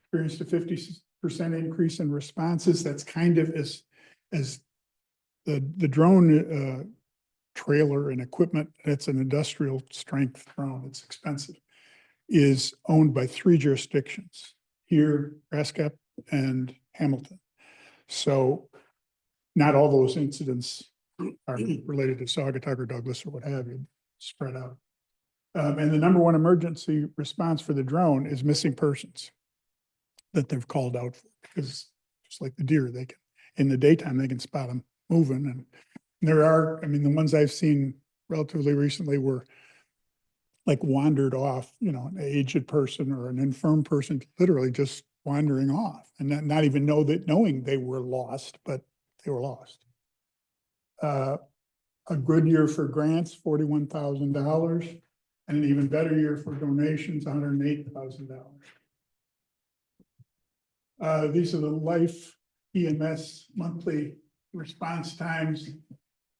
[SPEAKER 11] experienced a 50% increase in responses. That's kind of as the drone trailer and equipment, that's an industrial strength drone, it's expensive, is owned by 3 jurisdictions, here, Prescott and Hamilton. So not all those incidents are related to Saugatuck or Douglas or what have you, spread out. And the number one emergency response for the drone is missing persons that they've called out for, because just like the deer, they can in the daytime, they can spot them moving. And there are, I mean, the ones I've seen relatively recently were like wandered off, you know, an aged person or an infirm person, literally just wandering off and not even knowing they were lost, but they were lost. A good year for grants, $41,000, and an even better year for donations, $108,000. These are the Life EMS monthly response times,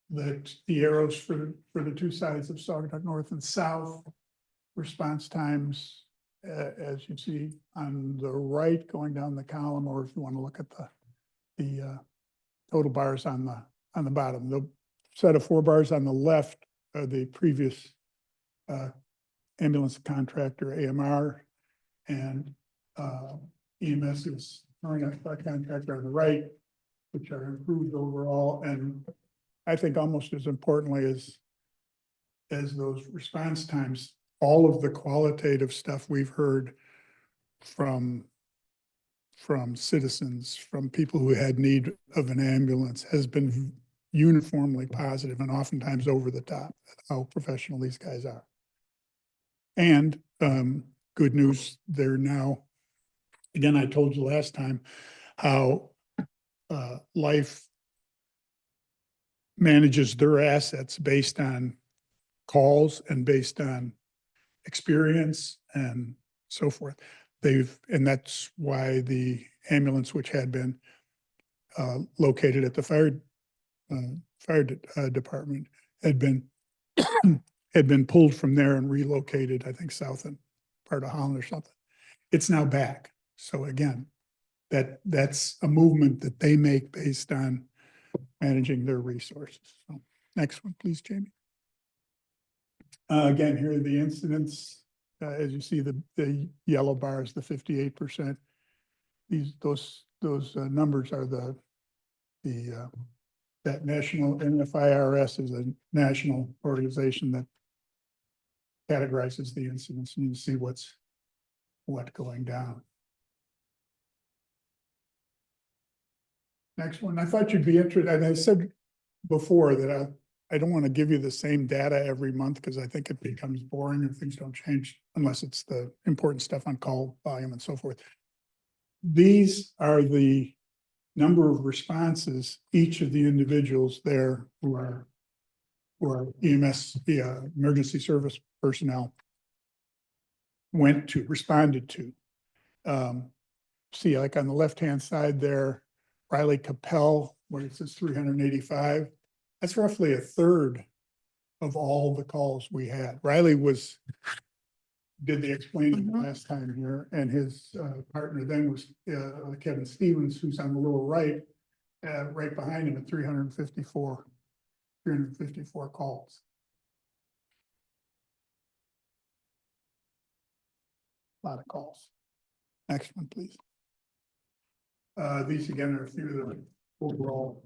[SPEAKER 11] the arrows for the two sides of Saugatuck North and South. Response times, as you see on the right, going down the column, or if you want to look at the total bars on the bottom. The set of 4 bars on the left are the previous ambulance contractor, AMR, and EMS's current contractor on the right, which are improved overall. And I think almost as importantly as those response times, all of the qualitative stuff we've heard from citizens, from people who had need of an ambulance, has been uniformly positive and oftentimes over the top at how professional these guys are. And good news, they're now, again, I told you last time how Life manages their assets based on calls and based on experience and so forth. And that's why the ambulance, which had been located at the fire department, had been pulled from there and relocated, I think, south in part of Holland or something. It's now back. So again, that's a movement that they make based on managing their resources. So next one, please, Jamie. Again, here are the incidents. As you see, the yellow bars, the 58%. Those numbers are that national, NFIRS is a national organization that categorizes the incidents, and you see what going down. Next one, I thought you'd be interested, and I said before that I don't want to give you the same data every month because I think it becomes boring and things don't change unless it's the important stuff on call volume and so forth. These are the number of responses each of the individuals there who are EMS, emergency service personnel responded to. See, like on the left-hand side there, Riley Capel, where it says 385, that's roughly a third of all the calls we had. Riley did the explaining last time here, and his partner then was Kevin Stevens, who's on the lower right, right behind him at 354 calls. A lot of calls. Next one, please. These again are a few of the overall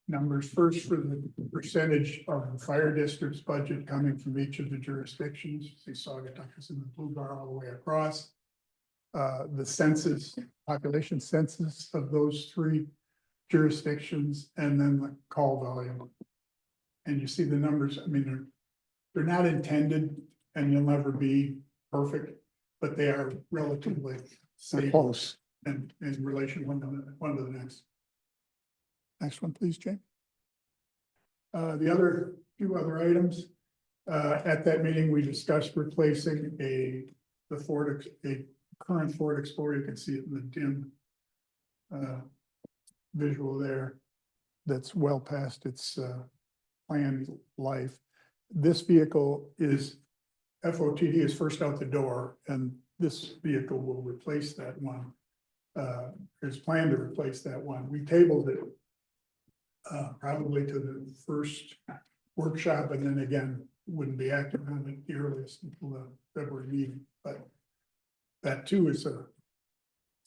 [SPEAKER 11] numbers. First, for the percentage of the fire district's budget coming from each of the jurisdictions. See Saugatuck is in the blue bar all the way across. The census, population census of those 3 jurisdictions, and then the call volume. And you see the numbers, I mean, they're not intended, and you'll never be perfect, but they are relatively safe. Close. And in relation one to the next. Next one, please, Jay. The few other items, at that meeting, we discussed replacing a current Ford Explorer. You can see it in the dim visual there. That's well past its planned life. This vehicle is FOTD is first out the door, and this vehicle will replace that one. There's planned to replace that one. We tabled it probably to the first workshop, and then again, wouldn't be active on it the earliest until the February meeting. But that too is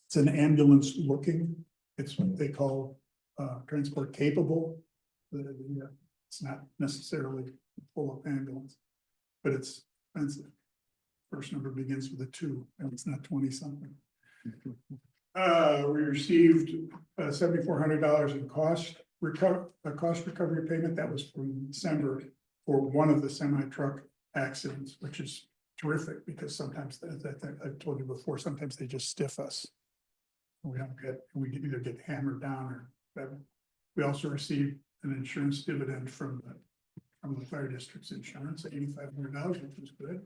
[SPEAKER 11] it's an ambulance looking. It's what they call transport capable. It's not necessarily full of ambulance, but it's expensive. First number begins with a 2, and it's not 20 something. We received $7,400 in cost recovery payment. That was from December for one of the semi-truck accidents, which is terrific because sometimes, as I've told you before, sometimes they just stiff us. We either get hammered down or whatever. We also received an insurance dividend from the fire district's insurance, $8,500, which was good.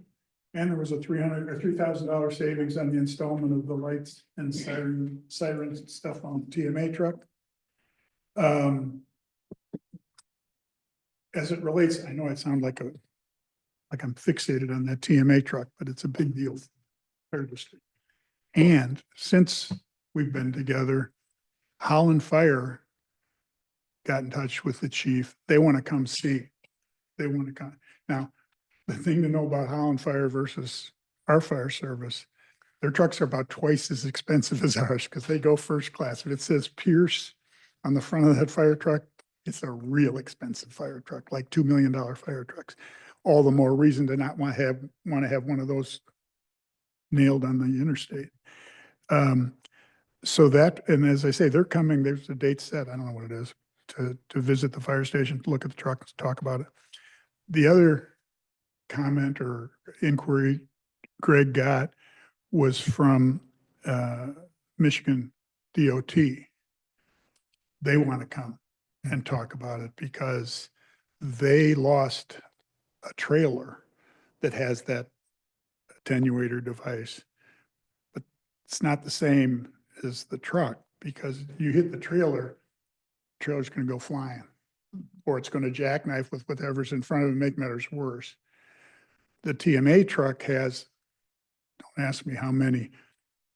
[SPEAKER 11] And there was a $3,000 savings on the installment of the lights and sirens and stuff on the TMA truck. As it relates, I know I sound like I'm fixated on that TMA truck, but it's a big deal for the fire district. And since we've been together, Holland Fire got in touch with the chief. They want to come see. They want to come. Now, the thing to know about Holland Fire versus our fire service, their trucks are about twice as expensive as ours because they go first class. If it says Pierce on the front of that fire truck, it's a real expensive fire truck, like $2 million fire trucks. All the more reason to not want to have one of those nailed on the interstate. So that, and as I say, they're coming, there's a date set, I don't know what it is, to visit the fire station, to look at the trucks, talk about it. The other comment or inquiry Greg got was from Michigan DOT. They want to come and talk about it because they lost a trailer that has that attenuator device. But it's not the same as the truck because you hit the trailer's going to go flying. Or it's going to jackknife with whatever's in front of it and make matters worse. The TMA truck has, don't ask me how many,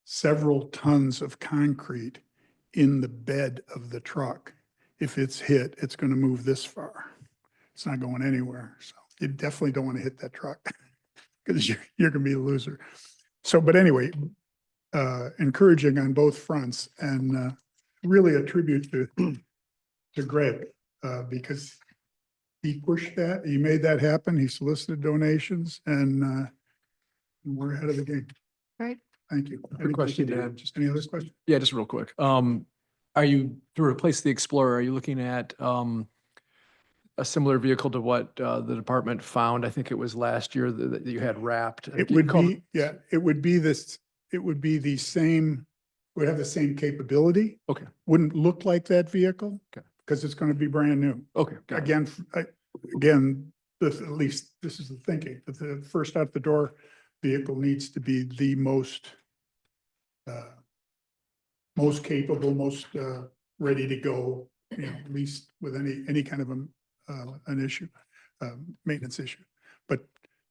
[SPEAKER 11] several tons of concrete in the bed of the truck. If it's hit, it's going to move this far. It's not going anywhere. So you definitely don't want to hit that truck because you're going to be a loser. So, but anyway, encouraging on both fronts and really a tribute to Greg. Because he pushed that, he made that happen, he solicited donations, and we're ahead of the game.
[SPEAKER 1] Right.
[SPEAKER 11] Thank you.
[SPEAKER 9] Good question, Dan.
[SPEAKER 11] Just any other questions?
[SPEAKER 9] Yeah, just real quick. Are you, to replace the Explorer, are you looking at a similar vehicle to what the department found? I think it was last year that you had wrapped.
[SPEAKER 11] It would be, yeah, it would be the same, would have the same capability.
[SPEAKER 9] Okay.
[SPEAKER 11] Wouldn't look like that vehicle.
[SPEAKER 9] Okay.
[SPEAKER 11] Because it's going to be brand new.
[SPEAKER 9] Okay. got it.
[SPEAKER 11] Again, at least this is the thinking, that the first out the door vehicle needs to be the most capable, most ready to go, at least with any kind of an issue, maintenance issue. But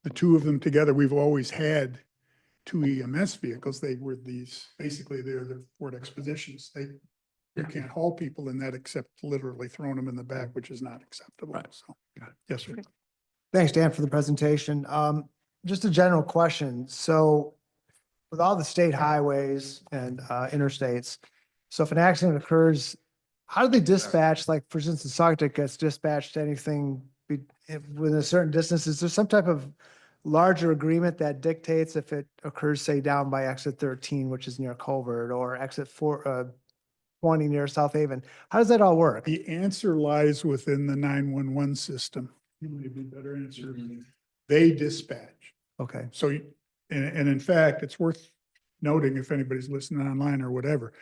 [SPEAKER 11] the two of them together, we've always had two EMS vehicles. They were basically they're the Ford Expeditions. You can't haul people in that except literally throwing them in the back, which is not acceptable.
[SPEAKER 9] Right.
[SPEAKER 11] So, yes, sir.
[SPEAKER 5] Thanks, Dan, for the presentation. Just a general question. So with all the state highways and interstates, so if an accident occurs, how do they dispatch, like for instance, the Saugatuck gets dispatched to anything within a certain distance? Is there some type of larger agreement that dictates if it occurs, say, down by exit 13, which is near Colbert, or exit 20 near South Haven? How does that all work?
[SPEAKER 11] The answer lies within the 911 system. You may be better answer. They dispatch.
[SPEAKER 5] Okay.
[SPEAKER 11] So, and in fact, it's worth noting if anybody's listening online or whatever,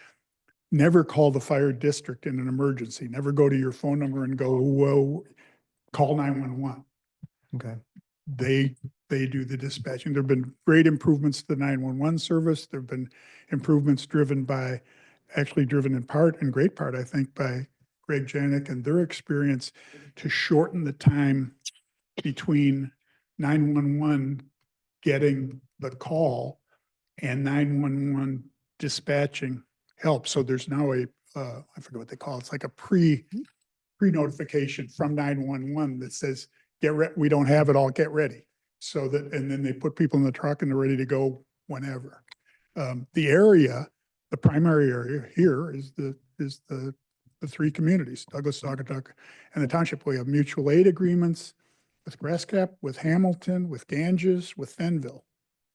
[SPEAKER 11] never call the fire district in an emergency. Never go to your phone number and go, whoa, call 911.
[SPEAKER 5] Okay.
[SPEAKER 11] They do the dispatching. There've been great improvements to the 911 service. There've been improvements driven in part, in great part, I think, by Greg Janik and their experience to shorten the time between 911 getting the call and 911 dispatching help. So there's now I forget what they call it. It's like a pre-notification from 911 that says, we don't have it all, get ready. So that, and then they put people in the truck and they're ready to go whenever. The primary area here is the three communities, Douglas, Saugatuck, and the township. We have mutual aid agreements with Grasscap, with Hamilton, with Ganges, with Fenville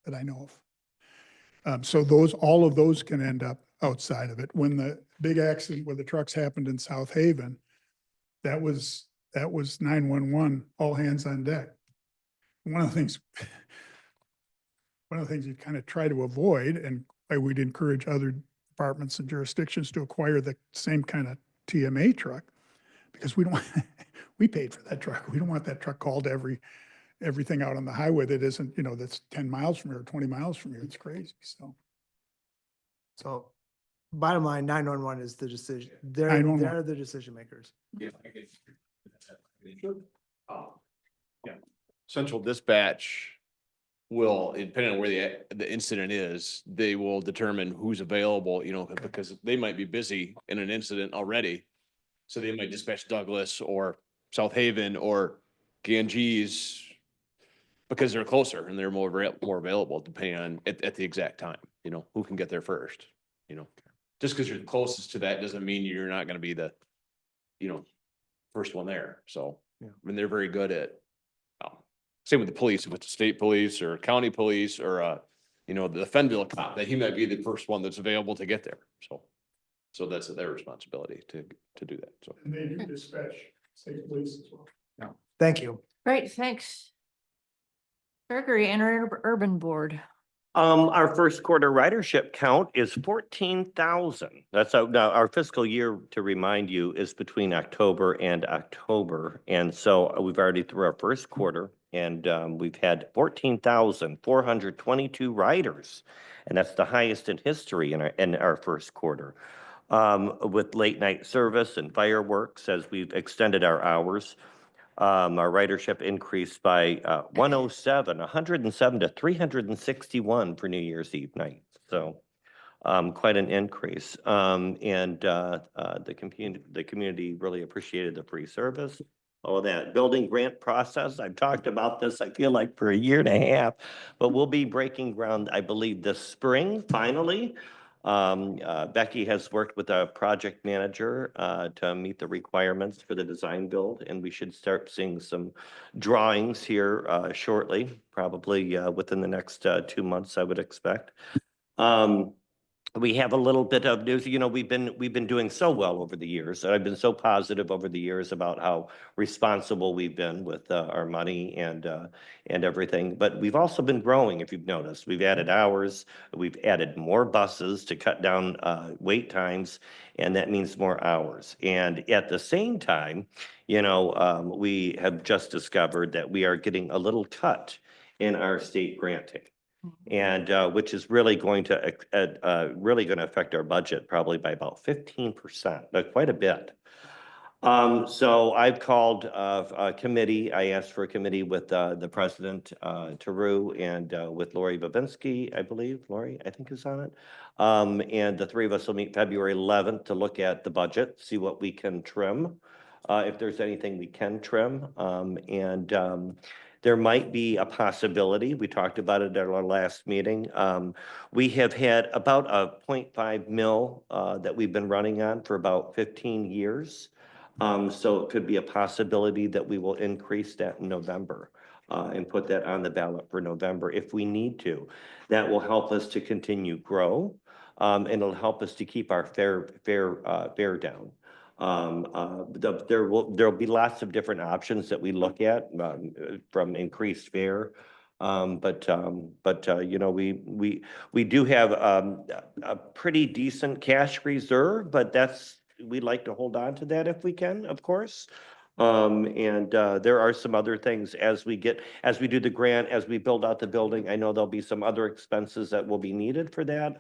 [SPEAKER 11] that I know of. So all of those can end up outside of it. When the big accident with the trucks happened in South Haven, that was 911, all hands on deck. One of the things you kind of try to avoid, and why we'd encourage other departments and jurisdictions to acquire the same kind of TMA truck, because we don't, we paid for that truck. We don't want that truck called everything out on the highway that isn't, that's 10 miles from here, or 20 miles from here. It's crazy, so.
[SPEAKER 5] So bottom line, 911 is the decision. They're
[SPEAKER 11] 911.
[SPEAKER 5] the decision makers.
[SPEAKER 6] Yeah. Central dispatch will, depending on where the incident is, they will determine who's available, because they might be busy in an incident already. So they might dispatch Douglas or South Haven or Ganges because they're closer and they're more available depending on at the exact time, who can get there first, Just because you're the closest to that doesn't mean you're not going to be the, first one there. So,
[SPEAKER 5] Yeah.
[SPEAKER 6] I mean, they're very good at, same with the police, if it's the state police or county police or, the Fenville cop, that he might be the first one that's available to get there. So that's their responsibility to do that. So.
[SPEAKER 11] And they do dispatch state police as well.
[SPEAKER 5] Thank you.
[SPEAKER 1] Great, thanks. Gregory, Interurban Board.
[SPEAKER 2] Our first quarter ridership count is 14,000. That's now our fiscal year, to remind you, is between October and October. And so we've already through our first quarter and we've had 14,422 riders. And that's the highest in history in our first quarter. With late night service and fireworks as we've extended our hours. Our ridership increased by 107 to 361 for New Year's Eve night. So quite an increase. The community really appreciated the free service. All of that building grant process. I've talked about this, I feel like, for a year and a half, but we'll be breaking ground, I believe, this spring, finally. Becky has worked with a project manager to meet the requirements for the design build, and we should start seeing some drawings here shortly, probably within the next 2 months, I would expect. We have a little bit of news. We've been doing so well over the years, and I've been so positive over the years about how responsible we've been with our money and everything. But we've also been growing, if you've noticed. We've added hours, we've added more buses to cut down wait times, and that means more hours. And at the same time, we have just discovered that we are getting a little cut in our state granting. And which is really going to affect our budget probably by about 15%, quite a bit. So I've called a committee. I asked for a committee with the president, Taru, and with Lori Babinski, I believe. Lori, I think, is on it. And the three of us will meet February 11th to look at the budget, see what we can trim, if there's anything we can trim. There might be a possibility, we talked about it at our last meeting. We have had about a 0.5 mil that we've been running on for about 15 years. So it could be a possibility that we will increase that in November and put that on the ballot for November if we need to. That will help us to continue grow and it'll help us to keep our fare down. There'll be lots of different options that we look at from increased fare. But we do have a pretty decent cash reserve, but we'd like to hold on to that if we can, of course. There are some other things as we do the grant, as we build out the building. I know there'll be some other expenses that will be needed for that.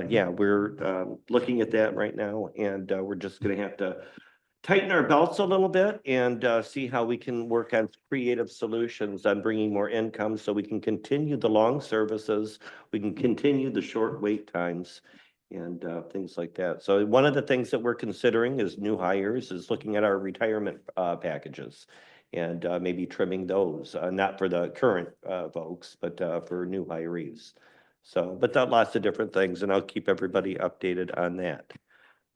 [SPEAKER 2] Yeah, we're looking at that right now, and we're just going to have to tighten our belts a little bit and see how we can work on creative solutions on bringing more income so we can continue the long services, we can continue the short wait times and things like that. So one of the things that we're considering is new hires, is looking at our retirement packages and maybe trimming those, not for the current folks, but for new hirees. So, but lots of different things, and I'll keep everybody updated on that.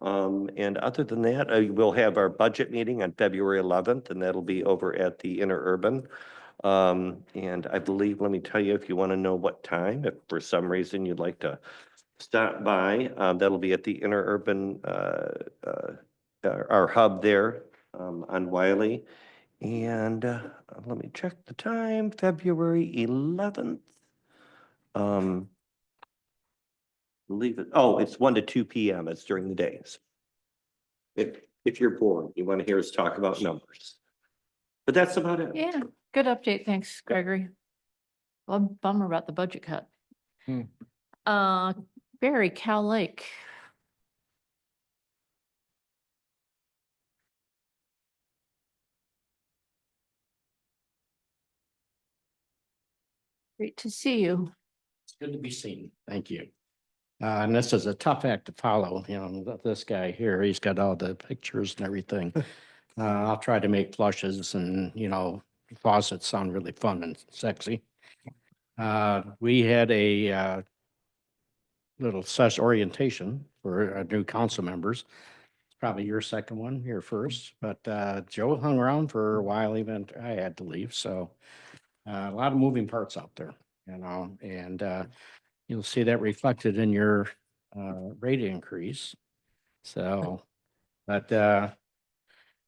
[SPEAKER 2] And other than that, we'll have our budget meeting on February 11th, and that'll be over at the Interurban. And I believe, let me tell you, if you want to know what time, if for some reason you'd like to stop by, that'll be at the Interurban, our hub there, on Wiley. And, let me check the time, February 11th. Believe it, oh, it's 1 to 2 PM. It's during the days. If you're bored, you want to hear us talk about numbers. But that's about it.
[SPEAKER 1] Yeah, good update. Thanks, Gregory. Well, bummer about the budget cut.
[SPEAKER 9] Hmm.
[SPEAKER 1] Barry, Cow Lake. Great to see you.
[SPEAKER 12] It's good to be seen. Thank you. And this is a tough act to follow, you know, this guy here, he's got all the pictures and everything. I'll try to make flushes and, you know, faucets sound really fun and sexy. We had a little session orientation for our new council members. It's probably your second one, your first, but Joe hung around for a while, even I had to leave, so a lot of moving parts out there, you know, and you'll see that reflected in your rate increase. So, but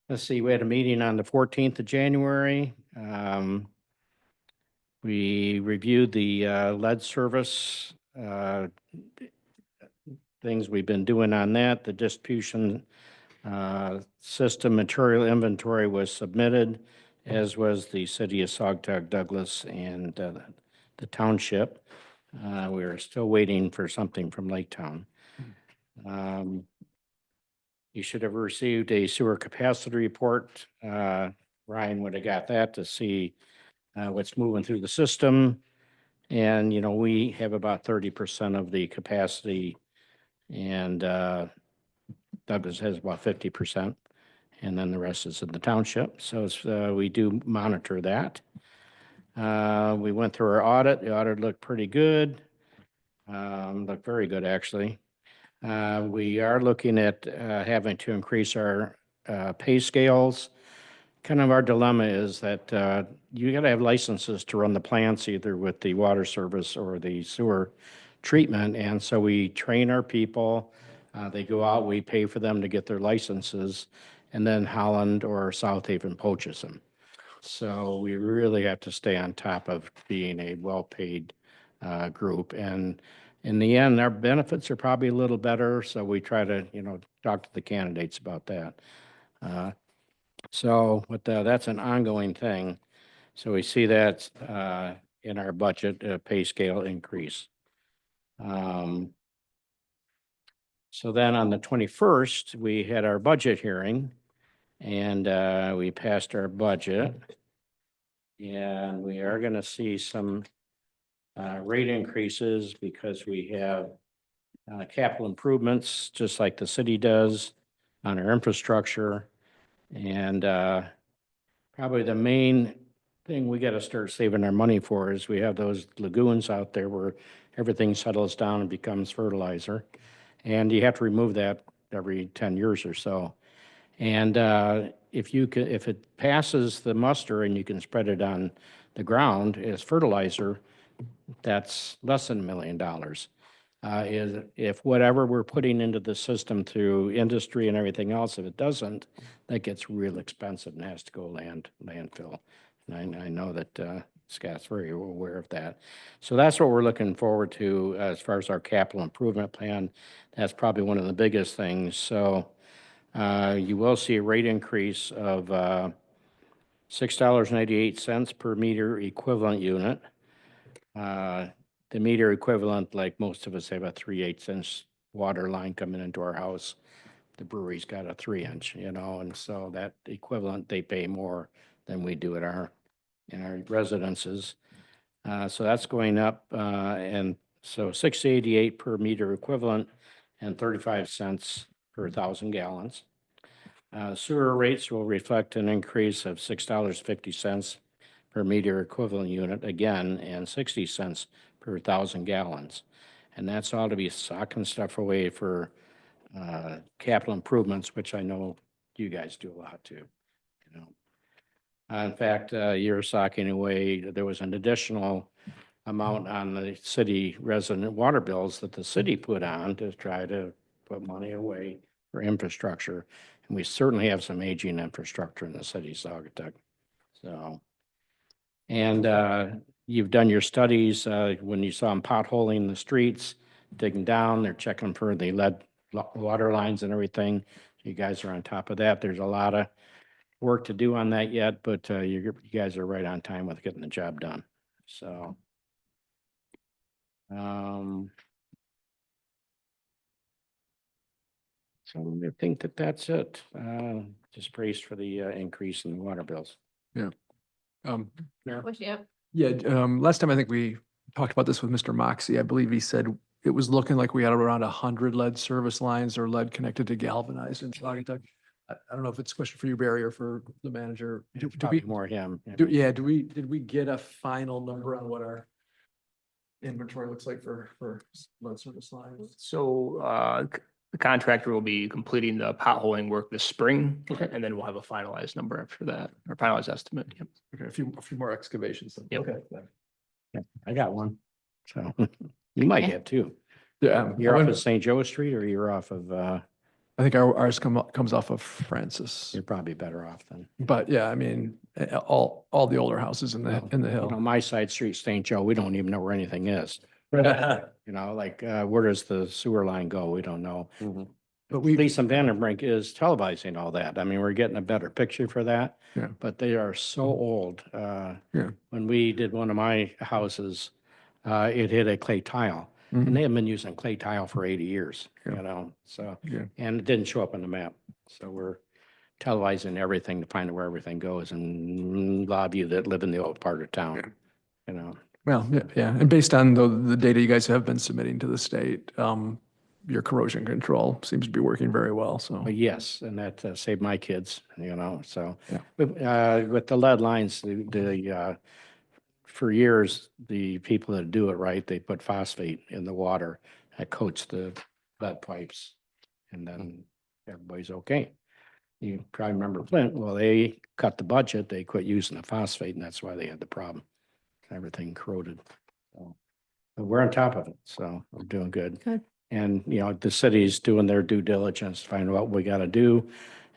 [SPEAKER 12] let's see, we had a meeting on the 14th of January. We reviewed the lead service things we've been doing on that. The distribution system material inventory was submitted, as was the city of Saugatuck, Douglas, and the township. We are still waiting for something from Lake Town. You should have received a sewer capacity report. Ryan would have got that to see what's moving through the system. And, you know, we have about 30% of the capacity, and Douglas has about 50%. And then the rest is in the township. So it's, we do monitor that. We went through our audit. The audit looked pretty good. Looked very good, actually. We are looking at having to increase our pay scales. Kind of our dilemma is that you got to have licenses to run the plants, either with the water service or the sewer treatment. And so we train our people. They go out, we pay for them to get their licenses, and then Holland or South Haven poaches them. So we really have to stay on top of being a well-paid group. And in the end, our benefits are probably a little better, so we try to, you know, talk to the candidates about that. But that's an ongoing thing. So we see that in our budget pay scale increase. So then on the 21st, we had our budget hearing, and we passed our budget. And we are going to see some rate increases because we have capital improvements, just like the city does on our infrastructure. And probably the main thing we got to start saving our money for is we have those lagoons out there where everything settles down and becomes fertilizer. And you have to remove that every 10 years or so. And if it passes the muster and you can spread it on the ground as fertilizer, that's less than $1 million. If whatever we're putting into the system through industry and everything else, if it doesn't, that gets real expensive and has to go landfill. And I know that Scott's very aware of that. So that's what we're looking forward to as far as our capital improvement plan. That's probably one of the biggest things. So you will see a rate increase of $6.88 per meter equivalent unit. The meter equivalent, like most of us have a 3/8-inch water line coming into our house. The brewery's got a 3-inch, you know, and so that equivalent, they pay more than we do in our residences. So that's going up, and so $6.88 per meter equivalent and 35 cents per 1,000 gallons. Sewer rates will reflect an increase of $6.50 per meter equivalent unit again, and 60 cents per 1,000 gallons. And that's all to be socking stuff away for capital improvements, which I know you guys do a lot too, you know. In fact, you're socking away, there was an additional amount on the city resident water bills that the city put on to try to put money away for infrastructure. And we certainly have some aging infrastructure in the city of Saugatuck. So, and you've done your studies when you saw them potholing the streets, digging down, they're checking for the lead water lines and everything. You guys are on top of that. There's a lot of work to do on that yet, but you guys are right on time with getting the job done. So. So I think that that's it. Just praise for the increase in water bills.
[SPEAKER 9] Mayor?
[SPEAKER 1] Yep.
[SPEAKER 9] Yeah, last time I think we talked about this with Mr. Moxie. I believe he said it was looking like we had around 100 lead service lines or lead connected to galvanized in Saugatuck. I don't know if it's a question for you, Barry, or for the manager. Do
[SPEAKER 12] Probably
[SPEAKER 9] we,
[SPEAKER 12] more him.
[SPEAKER 9] did we get a final number on what our inventory looks like for lead service lines?
[SPEAKER 4] So the contractor will be completing the potholing work this spring.
[SPEAKER 9] Okay.
[SPEAKER 4] And then we'll have a finalized number after that, or finalized estimate. Yep.
[SPEAKER 9] Okay, a few more excavations. Then.
[SPEAKER 4] Yep.
[SPEAKER 9] Okay.
[SPEAKER 12] Yeah, I got one. So you might
[SPEAKER 1] Okay.
[SPEAKER 12] have two.
[SPEAKER 9] Yeah,
[SPEAKER 12] You're off of St. Joe Street or you're off of,
[SPEAKER 9] I think ours comes off of Francis.
[SPEAKER 12] you're probably better off than.
[SPEAKER 9] But yeah, I mean, all the older houses in the
[SPEAKER 12] On
[SPEAKER 9] hill.
[SPEAKER 12] my side street, St. Joe, we don't even know where anything is. You know, like, where does the sewer line go? We don't know.
[SPEAKER 9] But we,
[SPEAKER 12] Lisa Vandenbrink is televising all that. I mean, we're getting a better picture for that.
[SPEAKER 9] Yeah.
[SPEAKER 12] But they are so old.
[SPEAKER 9] Yeah.
[SPEAKER 12] When we did one of my houses, it hit a clay tile.
[SPEAKER 9] Mhm.
[SPEAKER 12] And they have been using clay tile for 80 years,
[SPEAKER 9] Yeah.
[SPEAKER 12] you know, so.
[SPEAKER 9] Yeah.
[SPEAKER 12] And it didn't show up on the map. So we're televising everything to find out where everything goes, and a lot of you that live in the old part of town, you know.
[SPEAKER 9] well, yeah, and based on the data you guys have been submitting to the state, your corrosion control seems to be working very well, so.
[SPEAKER 12] But yes, and that saved my kids, you know, so.
[SPEAKER 9] Yeah.
[SPEAKER 12] With the lead lines, for years, the people that do it right, they put phosphate in the water that coats the lead pipes. And then everybody's okay. You probably remember Flint, well, they cut the budget, they quit using the phosphate, and that's why they had the problem. Everything corroded. So, but we're on top of it, so we're doing good.
[SPEAKER 1] Good.
[SPEAKER 12] And, you know, the city's doing their due diligence, to find out what we gotta do.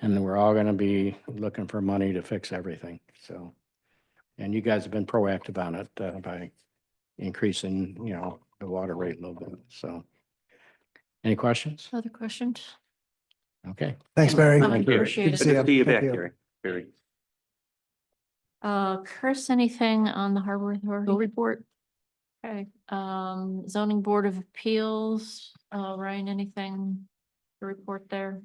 [SPEAKER 12] And then we're all gonna be looking for money to fix everything, so. And you guys have been proactive on it by increasing, you know, the water rate a little bit, so. Any questions?
[SPEAKER 1] Other questions?
[SPEAKER 12] Okay.
[SPEAKER 5] Thanks, Barry.
[SPEAKER 1] Thank you. Appreciate it.
[SPEAKER 5] See ya.
[SPEAKER 6] See you
[SPEAKER 5] Thank
[SPEAKER 6] back, Gary. Barry.
[SPEAKER 1] Chris, anything on the Harbor Authority report? Okay, zoning board of appeals, Ryan, anything to report there?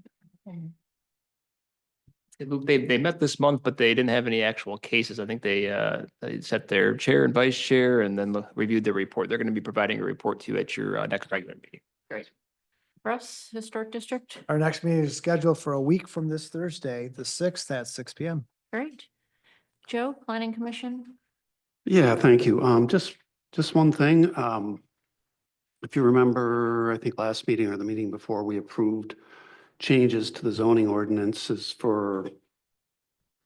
[SPEAKER 4] They met this month, but they didn't have any actual cases. I think they set their chair and vice chair and then reviewed the report. They're going to be providing a report to you at your next regular meeting.
[SPEAKER 1] Great. Russ, Historic District,
[SPEAKER 5] Our next meeting is scheduled for a week from this Thursday, the 6th at 6 p.m.
[SPEAKER 1] great. Joe, Planning Commission,
[SPEAKER 8] Yeah, thank you. Just one thing. If you remember, I think last meeting or the meeting before, we approved changes to the zoning ordinances for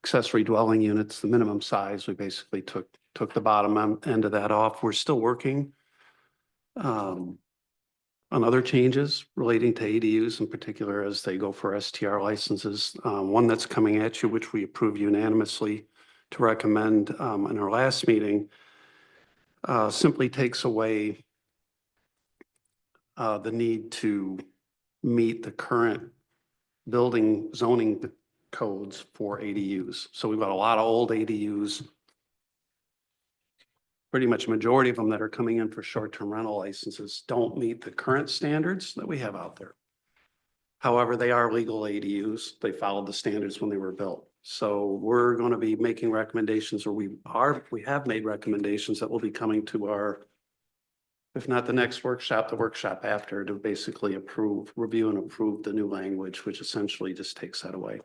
[SPEAKER 8] accessory dwelling units, the minimum size. We basically took the bottom end of that off. We're still working on other changes relating to ADUs in particular as they go for STR licenses. One that's coming at you, which we approved unanimously to recommend in our last meeting, simply takes away the need to meet the current building zoning codes for ADUs. So we've got a lot of old ADUs, pretty much a majority of them that are coming in for short-term rental licenses don't meet the current standards that we have out there. However, they are legal ADUs. They followed the standards when they were built. So we're going to be making recommendations, or we have made recommendations that will be coming to our, if not the next workshop, the workshop after, to basically review and approve the new language, which essentially just takes that away.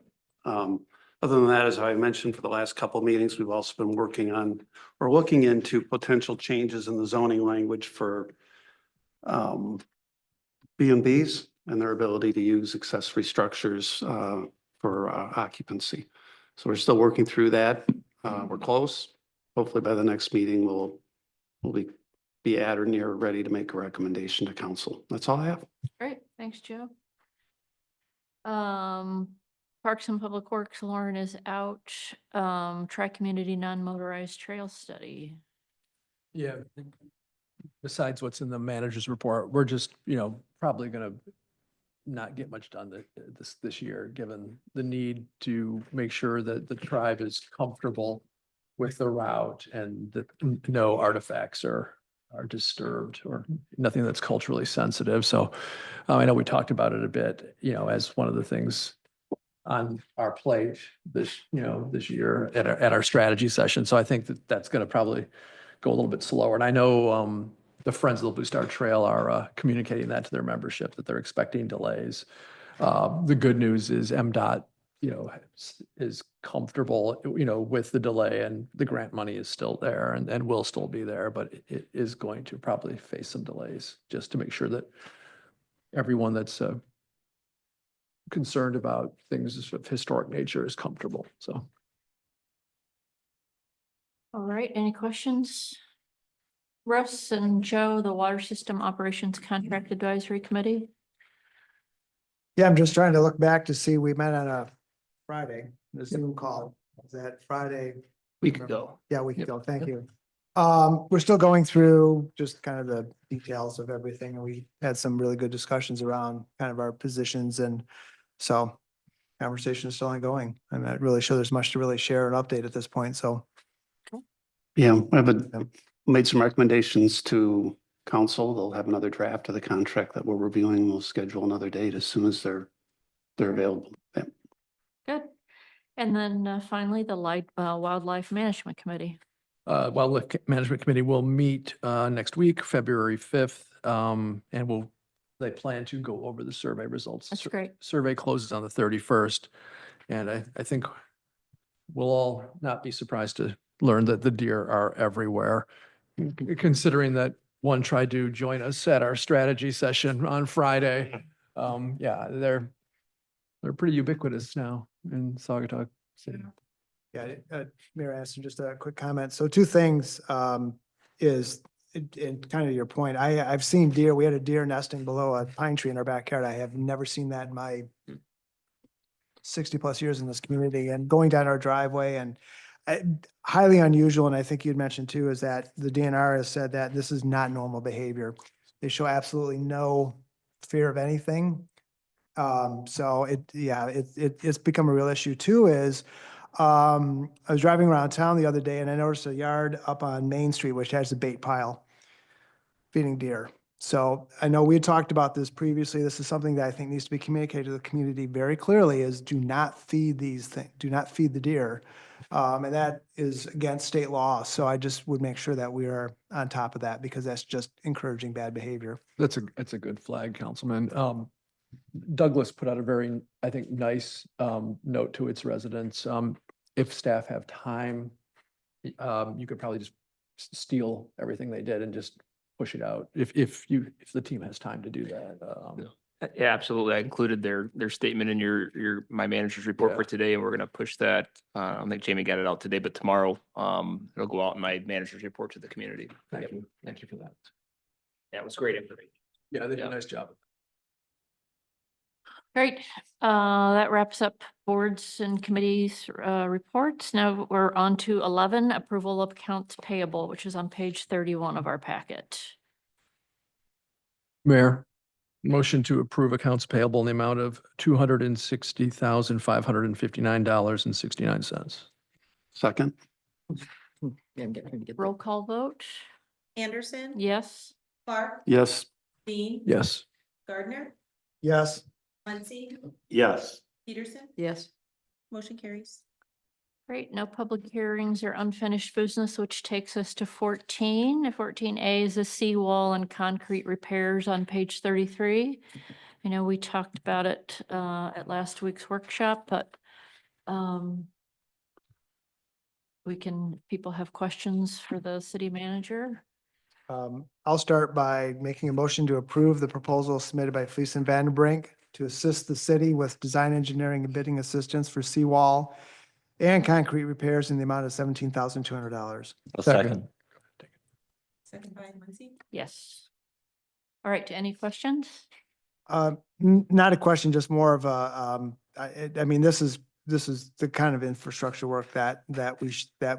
[SPEAKER 8] Other than that, as I mentioned for the last couple of meetings, we've also been working on or looking into potential changes in the zoning language for B&Bs and their ability to use accessory structures for occupancy. So we're still working through that. We're close. Hopefully by the next meeting, we'll be at or near ready to make a recommendation to council. That's all I have.
[SPEAKER 1] Great, thanks, Joe. Parks and Public Works, Lauren is out. Tri-community non-motorized trail study.
[SPEAKER 9] Yeah. Besides what's in the manager's report, we're just, probably gonna not get much done this year, given the need to make sure that the tribe is comfortable with the route and that no artifacts are disturbed or nothing that's culturally sensitive. So I know we talked about it a bit, as one of the things on our plate this year at our strategy session. So I think that's going to probably go a little bit slower. And I know the Friends of the Blue Star Trail are communicating that to their membership, that they're expecting delays. The good news is MDOT, is comfortable, with the delay, and the grant money is still there and will still be there, but it is going to probably face some delays just to make sure that everyone that's concerned about things of historic nature is comfortable. So.
[SPEAKER 1] All right, any questions? Russ and Joe, the Water System Operations Contract Advisory Committee.
[SPEAKER 5] Yeah, I'm just trying to look back to see, we met on a Friday, the Zoom call. Was that Friday?
[SPEAKER 4] Week ago.
[SPEAKER 5] Yeah, a week
[SPEAKER 4] Yep.
[SPEAKER 5] ago. Thank you. We're still going through just kind of the details of everything, and we had some really good discussions around kind of our positions, and so conversation is still ongoing. I'm not really sure there's much to really share and update at this point, so.
[SPEAKER 8] Yeah, made some recommendations to council. They'll have another draft of the contract that we're reviewing. We'll schedule another date as soon as they're available. Yeah.
[SPEAKER 1] Good. And then finally, the Wildlife Management Committee.
[SPEAKER 9] Wildlife Management Committee will meet next week, February 5th, and they plan to go over the survey results.
[SPEAKER 1] That's great.
[SPEAKER 9] Survey closes on the 31st, and I think we'll all not be surprised to learn that the deer are everywhere, considering that one tried to join us at our strategy session on Friday. Yeah, they're pretty ubiquitous now in Saugatuck City.
[SPEAKER 5] Yeah, Mayor Anderson, just a quick comment. So two things is, and kind of your point, I've seen deer. We had a deer nesting below a pine tree in our backyard. I have never seen that in my 60+ years in this community, and going down our driveway, and highly unusual. And I think you'd mentioned too, is that the DNR has said that this is not normal behavior. They show absolutely no fear of anything. So it's become a real issue too, is I was driving around town the other day and I noticed a yard up on Main Street, which has a bait pile feeding deer. So I know we had talked about this previously. This is something that I think needs to be communicated to the community very clearly, is do not feed these things, do not feed the deer. And that is against state law. So I just would make sure that we are on top of that, because that's just encouraging bad behavior.
[SPEAKER 9] That's a good flag, Councilman. Douglas put out a very, I think, nice note to its residents. If staff have time, you could probably just steal everything they did and just push it out if the team has time to do that.
[SPEAKER 4] Yeah, absolutely. I included their statement in my manager's report for today, and we're gonna push that. I don't think Jamie got it out today, but tomorrow, it'll go out in my manager's report to the community.
[SPEAKER 9] Thank you. Thank you for that.
[SPEAKER 4] Yeah, it was great information.
[SPEAKER 9] Yeah, they did a nice job.
[SPEAKER 1] Great. That wraps up boards and committees reports. Now we're on to 11, approval of accounts payable, which is on page 31 of our packet.
[SPEAKER 9] Mayor, motion to approve accounts payable in the amount of $260,559.69.
[SPEAKER 8] Second.
[SPEAKER 7] Yeah, I'm getting ready to get
[SPEAKER 1] Roll call vote.
[SPEAKER 10] Anderson.
[SPEAKER 1] Yes.
[SPEAKER 10] Clark.
[SPEAKER 8] Yes.
[SPEAKER 10] Dean.
[SPEAKER 9] Yes.
[SPEAKER 10] Gardner.
[SPEAKER 5] Yes.
[SPEAKER 10] Muncy.
[SPEAKER 8] Yes.
[SPEAKER 10] Peterson.
[SPEAKER 7] Yes.
[SPEAKER 10] Motion carries.
[SPEAKER 1] Great. No public hearings or unfinished business, which takes us to 14. 14A is the seawall and concrete repairs on page 33. I know we talked about it at last week's workshop, but people have questions for the city manager.
[SPEAKER 5] I'll start by making a motion to approve the proposal submitted by Fleece and Vandenbrink to assist the city with design, engineering, and bidding assistance for seawall and concrete repairs in the amount of $17,200.
[SPEAKER 2] A second.
[SPEAKER 10] Second by Muncy.
[SPEAKER 1] Yes. All right, any questions?
[SPEAKER 5] Not a question, just more of a, I mean, this is the kind of infrastructure work that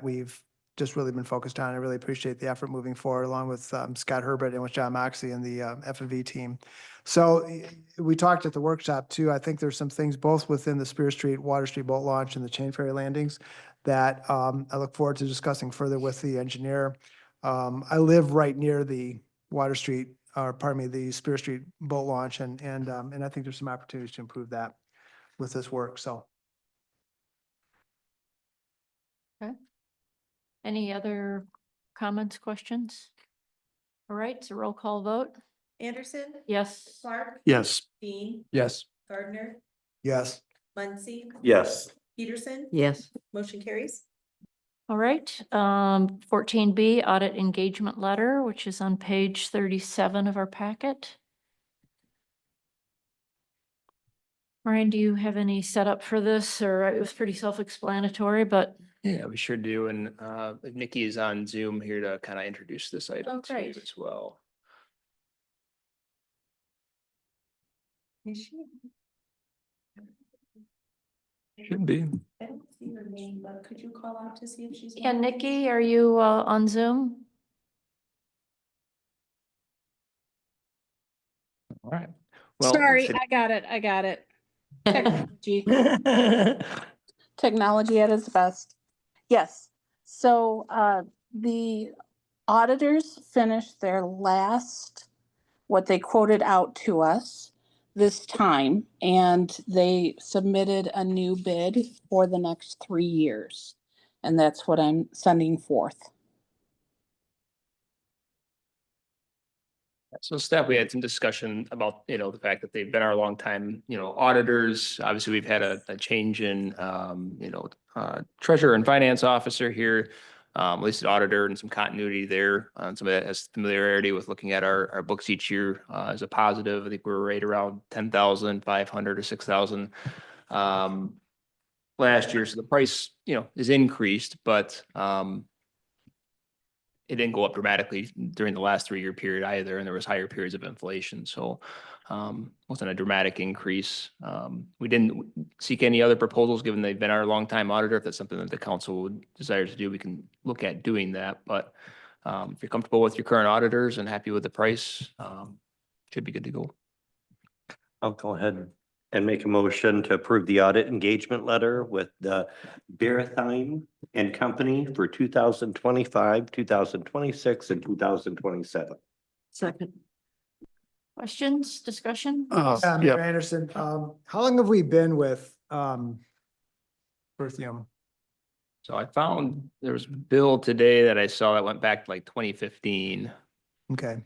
[SPEAKER 5] we've just really been focused on. I really appreciate the effort moving forward along with Scott Herbert and with John Moxley and the F&V team. So we talked at the workshop too. I think there's some things both within the Spear Street, Water Street boat launch and the chain ferry landings that I look forward to discussing further with the engineer. I live right near the Water Street, or pardon me, the Spear Street boat launch, and I think there's some opportunities to improve that with this work. So.
[SPEAKER 1] Any other comments, questions? All right, it's a roll call vote.
[SPEAKER 10] Anderson.
[SPEAKER 1] Yes.
[SPEAKER 10] Clark.
[SPEAKER 8] Yes.
[SPEAKER 10] Dean.
[SPEAKER 9] Yes.
[SPEAKER 10] Gardner.
[SPEAKER 5] Yes.
[SPEAKER 10] Muncy.
[SPEAKER 2] Yes.
[SPEAKER 10] Peterson.
[SPEAKER 7] Yes.
[SPEAKER 10] Motion carries.
[SPEAKER 1] All right, 14B, audit engagement letter, which is on page 37 of our packet. Ryan, do you have any setup for this, or it was pretty self-explanatory, but
[SPEAKER 4] Yeah, we sure do. And Nikki is on Zoom here to kind of introduce this item to you
[SPEAKER 1] great.
[SPEAKER 4] as well.
[SPEAKER 10] Is she?
[SPEAKER 9] Should be.
[SPEAKER 10] I don't see her name, but could you call out to see if she's?
[SPEAKER 1] yeah,
[SPEAKER 10] on?
[SPEAKER 1] Nikki, are you on Zoom?
[SPEAKER 4] All right. Well,
[SPEAKER 13] Sorry,
[SPEAKER 4] today-
[SPEAKER 13] I got it. Technology. Technology at its best. Yes. So the auditors finished their last, what they quoted out to us this time, and they submitted a new bid for the next 3 years. And that's what I'm sending forth.
[SPEAKER 4] So staff, we had some discussion about, the fact that they've been our longtime, auditors. Obviously, we've had a change in, treasurer and finance officer here, listed auditor and some continuity there. Some of that has familiarity with looking at our books each year as a positive. I think we're right around 10,500 or 6,000 last year. So the price, is increased, but it didn't go up dramatically during the last 3-year period either, and there was higher periods of inflation. So wasn't a dramatic increase. We didn't seek any other proposals, given they've been our longtime auditor. If that's something that the council would desire to do, we can look at doing that. But if you're comfortable with your current auditors and happy with the price, should be good to go.
[SPEAKER 2] I'll go ahead and make a motion to approve the audit engagement letter with the Berathine and Company for 2025, 2026, and 2027.
[SPEAKER 7] Second.
[SPEAKER 1] Questions, discussion?
[SPEAKER 5] Mr. Anderson, how long have we been with Berthium?
[SPEAKER 4] So I found there was a bill today that I saw that went back to like 2015.
[SPEAKER 5] Okay.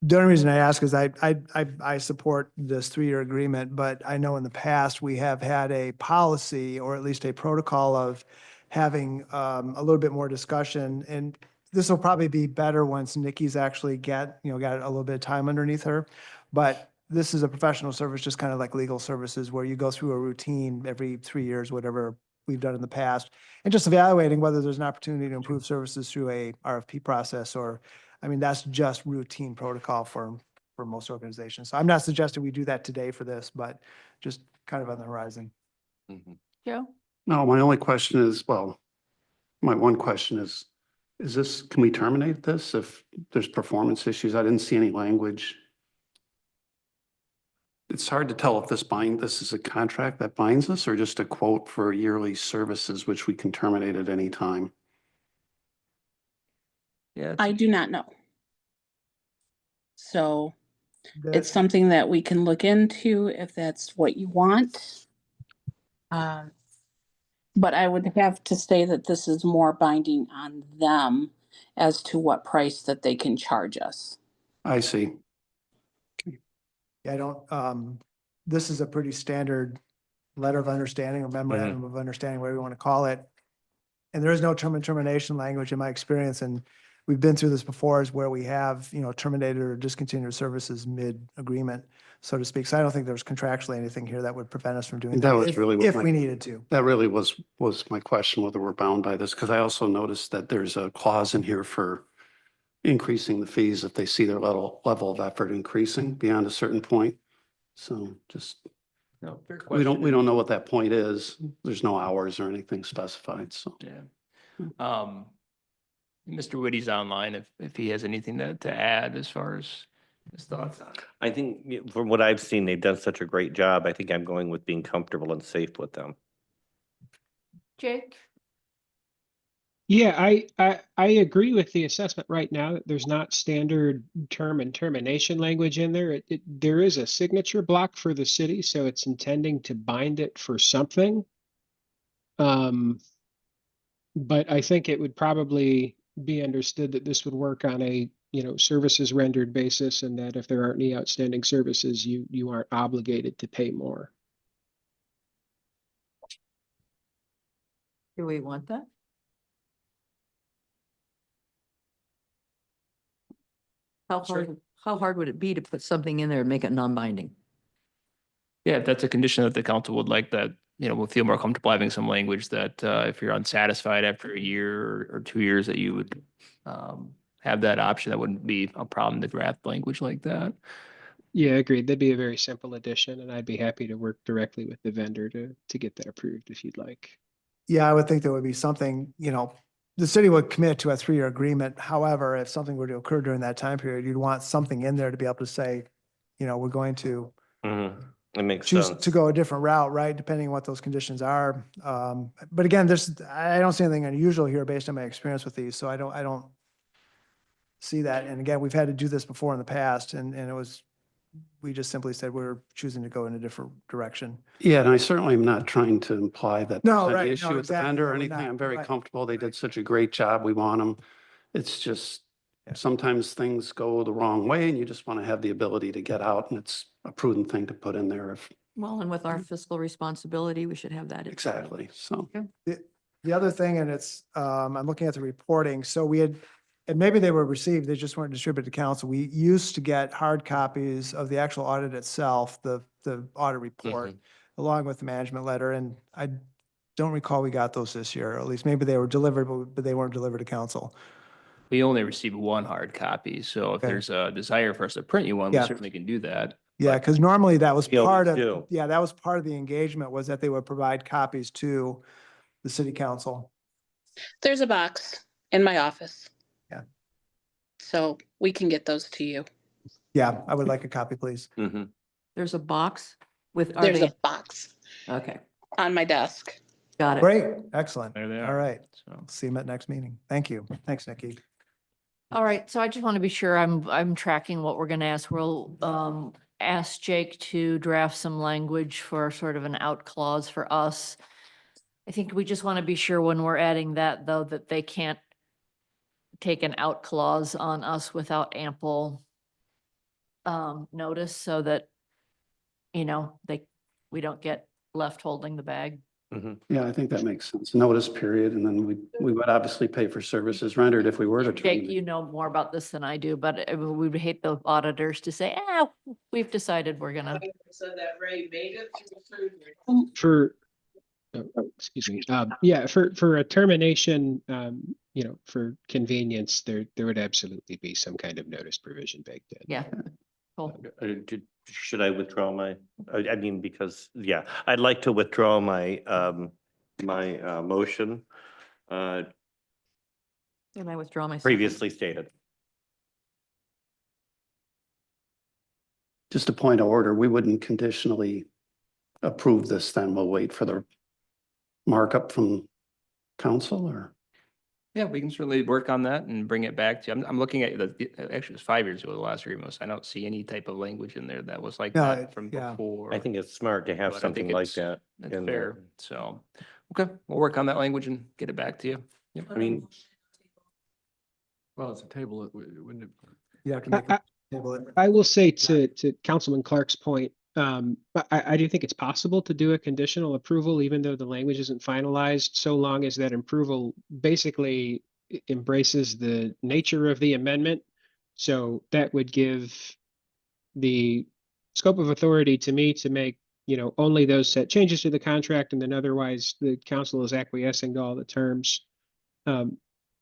[SPEAKER 5] The only reason I ask is I support this 3-year agreement, but I know in the past we have had a policy or at least a protocol of having a little bit more discussion. And this will probably be better once Nikki's actually got a little bit of time underneath her. But this is a professional service, just kind of like legal services, where you go through a routine every 3 years, whatever we've done in the past, and just evaluating whether there's an opportunity to improve services through a RFP process or, I mean, that's just routine protocol for most organizations. So I'm not suggesting we do that today for this, but just kind of on the horizon.
[SPEAKER 1] Joe?
[SPEAKER 8] No, my only question is, my one question is this, can we terminate this if there's performance issues? I didn't see any language. It's hard to tell if this is a contract that binds us or just a quote for yearly services, which we can terminate at any time.
[SPEAKER 4] Yeah.
[SPEAKER 13] I do not know. So
[SPEAKER 5] The-
[SPEAKER 13] it's something that we can look into if that's what you want. But I would have to say that this is more binding on them as to what price that they can charge us.
[SPEAKER 8] I see.
[SPEAKER 5] Yeah, I don't, this is a pretty standard letter of understanding or memorandum of understanding, whatever you want to call it. And there is no termination language in my experience. And we've been through this before, is where we have, terminated or discontinued services mid-agreement, so to speak. So I don't think there's contractually anything here that would prevent us from doing
[SPEAKER 8] That
[SPEAKER 5] that
[SPEAKER 8] was
[SPEAKER 5] if,
[SPEAKER 8] really what
[SPEAKER 5] if
[SPEAKER 8] my-
[SPEAKER 5] we needed to.
[SPEAKER 8] That really was my question, whether we're bound by this, because I also noticed that there's a clause in here for increasing the fees if they see their level of effort increasing beyond a certain point. So just,
[SPEAKER 4] No, fair
[SPEAKER 8] we
[SPEAKER 4] question.
[SPEAKER 8] don't know what that point is. There's no hours or anything specified, so.
[SPEAKER 4] Yeah. Mr. Whitty's online if he has anything to add as far as his thoughts on it.
[SPEAKER 2] I think from what I've seen, they've done such a great job. I think I'm going with being comfortable and safe with them.
[SPEAKER 1] Jake?
[SPEAKER 14] Yeah, I agree with the assessment right now that there's not standard term and termination language in there. There is a signature block for the city, so it's intending to bind it for something. But I think it would probably be understood that this would work on a, services rendered basis, and that if there aren't any outstanding services, you aren't obligated to pay more.
[SPEAKER 7] Do we want that? how hard would it be to put something in there and make it non-binding?
[SPEAKER 4] Yeah, if that's a condition that the council would like, that, we'll feel more comfortable having some language that if you're unsatisfied after a year or 2 years, that you would have that option. That wouldn't be a problem to draft language like that.
[SPEAKER 14] Yeah, agreed. That'd be a very simple addition, and I'd be happy to work directly with the vendor to get that approved if you'd like.
[SPEAKER 5] Yeah, I would think there would be something, the city would commit to a 3-year agreement. However, if something were to occur during that time period, you'd want something in there to be able to say, we're going to
[SPEAKER 2] It makes
[SPEAKER 5] choose
[SPEAKER 2] sense.
[SPEAKER 5] to go a different route, right? Depending on what those conditions are. But again, I don't see anything unusual here based on my experience with these, so I don't see that. And again, we've had to do this before in the past, and we just simply said we're choosing to go in a different direction.
[SPEAKER 8] Yeah, and I certainly am not trying to imply that
[SPEAKER 5] No,
[SPEAKER 8] there's
[SPEAKER 5] right,
[SPEAKER 8] any
[SPEAKER 5] no,
[SPEAKER 8] issue with the
[SPEAKER 5] exactly,
[SPEAKER 8] vendor or
[SPEAKER 5] no, we're
[SPEAKER 8] anything.
[SPEAKER 5] not,
[SPEAKER 8] I'm very
[SPEAKER 5] right.
[SPEAKER 8] comfortable. They did such a great job. We want them. It's just sometimes things go the wrong way and you just want to have the ability to get out, and it's a prudent thing to put in there if,
[SPEAKER 7] Well, and with our fiscal responsibility, we should have that. in-
[SPEAKER 8] exactly, so.
[SPEAKER 5] The other thing, and it's, I'm looking at the reporting, so we had, and maybe they were received, they just weren't distributed to council. We used to get hard copies of the actual audit itself, the audit report, along with the management letter, and I don't recall we got those this year, or at least maybe they were delivered, but they weren't delivered to council.
[SPEAKER 4] We only received one hard copy, so if
[SPEAKER 5] Okay.
[SPEAKER 4] there's a desire for us to print you one, we
[SPEAKER 5] Yeah.
[SPEAKER 4] certainly can do that.
[SPEAKER 5] Yeah, because normally that was
[SPEAKER 2] We always
[SPEAKER 5] part of,
[SPEAKER 2] do.
[SPEAKER 5] yeah, that was part of the engagement, was that they would provide copies to the city council.
[SPEAKER 13] There's a box in my office.
[SPEAKER 5] Yeah.
[SPEAKER 13] So we can get those to you.
[SPEAKER 5] Yeah, I would like a copy, please.
[SPEAKER 7] There's a box with, are
[SPEAKER 13] There's
[SPEAKER 7] they,
[SPEAKER 13] a box
[SPEAKER 7] okay,
[SPEAKER 13] on my desk.
[SPEAKER 7] got it.
[SPEAKER 5] Great, excellent.
[SPEAKER 4] There they
[SPEAKER 5] All
[SPEAKER 4] are.
[SPEAKER 5] right,
[SPEAKER 4] So,
[SPEAKER 5] see you at next meeting. Thank you. Thanks, Nikki.
[SPEAKER 1] All right, so I just want to be sure I'm tracking what we're going to ask. We'll ask Jake to draft some language for sort of an out clause for us. I think we just want to be sure when we're adding that, though, that they can't take an out clause on us without ample notice, so that, we don't get left holding the bag.
[SPEAKER 8] Yeah, I think that makes sense. Notice period, and then we would obviously pay for services rendered if we were to
[SPEAKER 1] Jake,
[SPEAKER 8] terminate.
[SPEAKER 1] you know more about this than I do, but we would hate the auditors to say, we've decided we're gonna.
[SPEAKER 10] So that Ray made it through surgery.
[SPEAKER 14] For, excuse me, yeah, for a termination, for convenience, there would absolutely be some kind of notice provision baked in.
[SPEAKER 1] Yeah. Cool.
[SPEAKER 2] Should I withdraw my, I mean, because, yeah, I'd like to withdraw my, my motion
[SPEAKER 7] And I withdraw my. second.
[SPEAKER 2] previously stated.
[SPEAKER 8] Just a point of order, we wouldn't conditionally approve this, then we'll wait for the markup from council, or?
[SPEAKER 4] yeah, we can certainly work on that and bring it back to you. I'm looking at actually it was 5 years ago, the last agreement. I don't see any type of language in there that was like
[SPEAKER 5] No,
[SPEAKER 4] that from
[SPEAKER 5] yeah.
[SPEAKER 4] before.
[SPEAKER 2] I think it's smart to have
[SPEAKER 4] But I
[SPEAKER 2] something
[SPEAKER 4] think
[SPEAKER 2] like
[SPEAKER 4] it's-
[SPEAKER 2] that.
[SPEAKER 4] That's
[SPEAKER 2] in there.
[SPEAKER 4] fair. So, okay, we'll work on that language and get it back to you. Yep.
[SPEAKER 2] I mean,
[SPEAKER 9] Well, it's a table, it wouldn't it?
[SPEAKER 5] You have to make a table it.
[SPEAKER 14] I will say to Councilman Clark's point, I do think it's possible to do a conditional approval, even though the language isn't finalized, so long as that approval basically embraces the nature of the amendment. So that would give the scope of authority to me to make, only those set changes to the contract, and then otherwise the council is acquiescing to all the terms.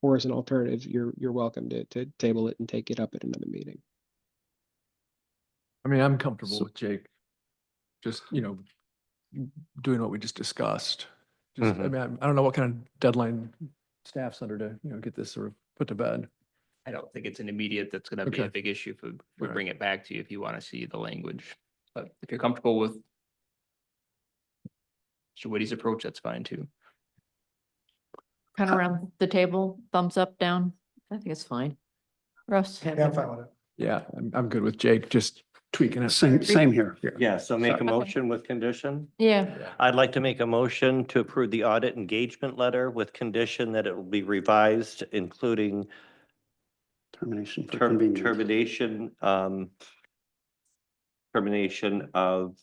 [SPEAKER 14] Or as an alternative, you're welcome to table it and take it up at another meeting.
[SPEAKER 9] I mean, I'm comfortable
[SPEAKER 6] So-
[SPEAKER 9] with Jake. Just, doing what we just discussed. Just, I
[SPEAKER 6] Mhm.
[SPEAKER 9] mean, I don't know what kind of deadline staff's under to, get this sort of put to bed.
[SPEAKER 4] I don't think it's an immediate that's gonna be a
[SPEAKER 9] Okay.
[SPEAKER 4] big issue if we
[SPEAKER 9] Alright.
[SPEAKER 4] bring it back to you if you want to see the language. But if you're comfortable with Mr. Witty's approach, that's fine too.
[SPEAKER 1] Kind of around the table, thumbs up, down.
[SPEAKER 7] I think it's fine.
[SPEAKER 1] Russ?
[SPEAKER 5] Yeah, I'm fine with it.
[SPEAKER 9] Yeah, I'm good with Jake, just tweaking it.
[SPEAKER 8] Same here.
[SPEAKER 2] Yeah, so make a
[SPEAKER 1] Okay.
[SPEAKER 2] motion with condition.
[SPEAKER 1] Yeah,
[SPEAKER 2] I'd like to make a motion to approve the audit engagement letter with condition that it will be revised, including
[SPEAKER 8] Termination for convenience.
[SPEAKER 2] termination of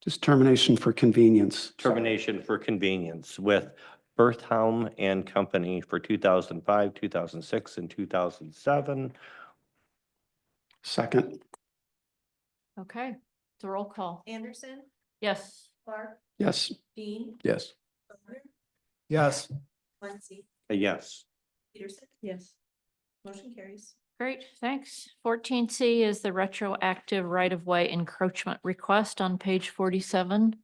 [SPEAKER 8] Just termination for convenience.
[SPEAKER 2] termination for convenience with Berthelm and Company for 2005, 2006, and 2007.
[SPEAKER 8] Second,
[SPEAKER 1] okay. It's a roll call.
[SPEAKER 10] Anderson,
[SPEAKER 1] Yes.
[SPEAKER 10] Clark,
[SPEAKER 8] yes.
[SPEAKER 10] Dean,
[SPEAKER 9] Yes.
[SPEAKER 10] Stover,
[SPEAKER 5] Yes.
[SPEAKER 10] Muncy,
[SPEAKER 2] Yes.
[SPEAKER 10] Peterson.
[SPEAKER 1] Yes.
[SPEAKER 10] Motion carries.
[SPEAKER 1] Great, thanks. 14C is the retroactive right-of-way encroachment request on page 47.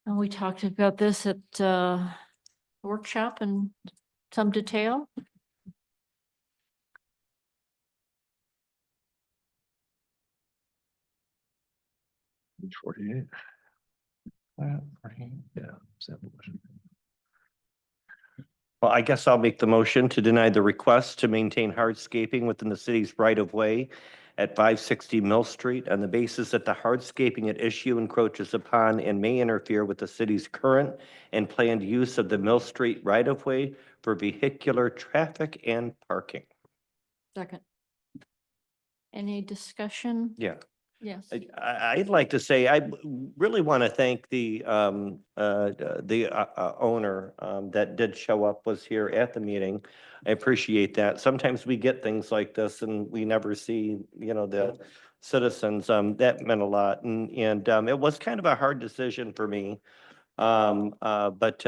[SPEAKER 1] And we talked about this at workshop in some detail.
[SPEAKER 9] Page 48. Yeah. Sample question.
[SPEAKER 2] Well, I guess I'll make the motion to deny the request to maintain hardscaping within the city's right-of-way at 560 Mill Street on the basis that the hardscaping at issue encroaches upon and may interfere with the city's current and planned use of the Mill Street right-of-way for vehicular traffic and parking.
[SPEAKER 1] Second. Any discussion?
[SPEAKER 2] Yeah.
[SPEAKER 1] Yes.
[SPEAKER 2] I'd like to say, I really want to thank the owner that did show up, was here at the meeting. I appreciate that. Sometimes we get things like this and we never see, the citizens. That meant a lot. And it was kind of a hard decision for me. But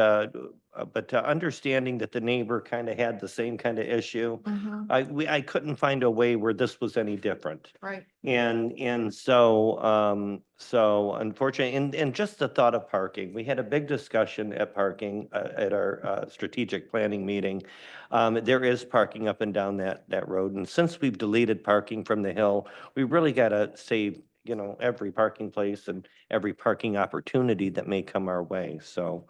[SPEAKER 2] understanding that the neighbor kind of had the same kind of issue,
[SPEAKER 1] Mhm.
[SPEAKER 2] I couldn't find a way where this was any different.
[SPEAKER 1] Right.
[SPEAKER 2] And so unfortunately, and just the thought of parking, we had a big discussion at parking, at our strategic planning meeting. There is parking up and down that road. And since we've deleted parking from the hill, we really got to save, every parking place and every parking opportunity that may come our way. So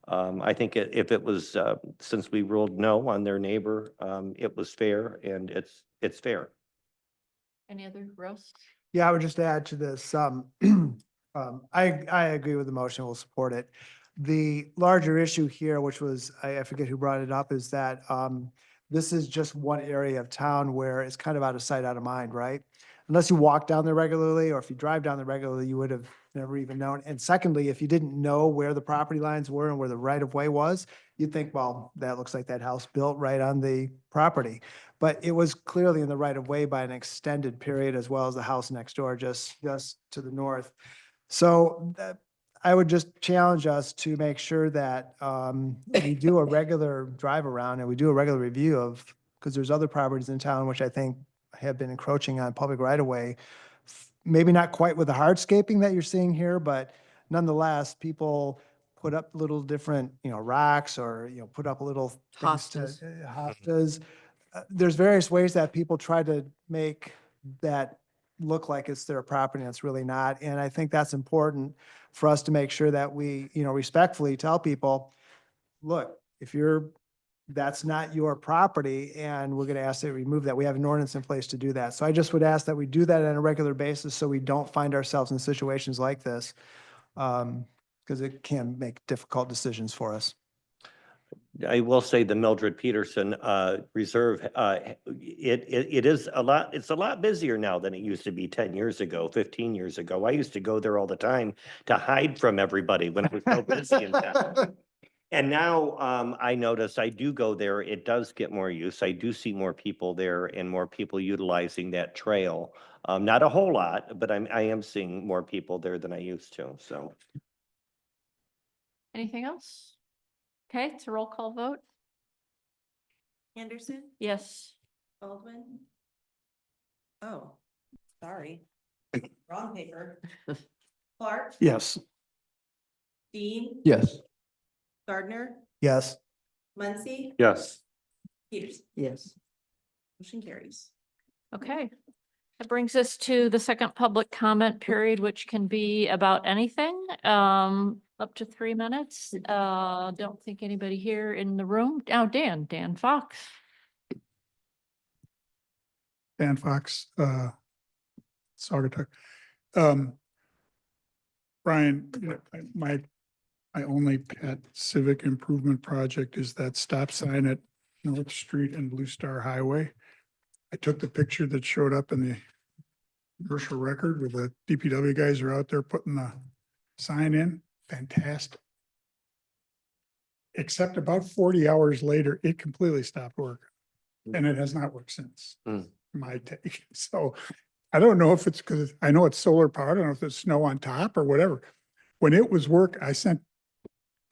[SPEAKER 2] I think if it was, since we ruled no on their neighbor, it was fair, and it's fair.
[SPEAKER 1] Any other, Russ?
[SPEAKER 5] Yeah, I would just add to this, I agree with the motion, we'll support it. The larger issue here, which was, I forget who brought it up, is that this is just one area of town where it's kind of out of sight, out of mind, right? Unless you walk down there regularly, or if you drive down there regularly, you would have never even known. And secondly, if you didn't know where the property lines were and where the right of way was, you'd think, well, that looks like that house built right on the property. But it was clearly in the right of way by an extended period, as well as the house next door, just to the north. So I would just challenge us to make sure that we do a regular drive around and we do a regular review of, because there's other properties in town which I think have been encroaching on public right of way. Maybe not quite with the hardscaping that you're seeing here, but nonetheless, people put up little different, rocks, or, put up little things to-
[SPEAKER 7] Hostas.
[SPEAKER 5] Hostas. There's various ways that people try to make that look like it's their property, and it's really not. And I think that's important for us to make sure that we, respectfully tell people, look, that's not your property, and we're going to ask that you remove that. We have an ordinance in place to do that. So I just would ask that we do that on a regular basis, so we don't find ourselves in situations like this, because it can make difficult decisions for us.
[SPEAKER 2] I will say the Mildred Peterson Reserve, it's a lot busier now than it used to be 10 years ago, 15 years ago. I used to go there all the time to hide from everybody when it was so busy in town.
[SPEAKER 15] And now, I notice I do go there, it does get more use. I do see more people there and more people utilizing that trail. Not a whole lot, but I am seeing more people there than I used to, so.
[SPEAKER 1] Anything else? Okay, it's a roll call vote.
[SPEAKER 10] Anderson,
[SPEAKER 1] Yes.
[SPEAKER 10] Baldwin. Oh, sorry. Wrong paper. Clark,
[SPEAKER 8] Yes.
[SPEAKER 10] Dean,
[SPEAKER 9] Yes.
[SPEAKER 10] Gardner,
[SPEAKER 5] Yes.
[SPEAKER 10] Muncy,
[SPEAKER 6] Yes.
[SPEAKER 10] Peterson.
[SPEAKER 7] Yes.
[SPEAKER 10] Motion carries.
[SPEAKER 1] Okay. That brings us to the second public comment period, which can be about anything, up to 3 minutes. Don't think anybody here in the room. Now, Dan Fox.
[SPEAKER 11] Dan Fox, Saugatuck. Brian, you know, my only pet civic improvement project is that stop sign at North Street and Blue Star Highway. I took the picture that showed up in the commercial record where the DPW guys are out there putting the sign in. Fantastic. Except about 40 hours later, it completely stopped working. And it has not worked since, my take. So I don't know if it's because I know it's solar powered. I don't know if it's snow on top or whatever. When it was work, I sent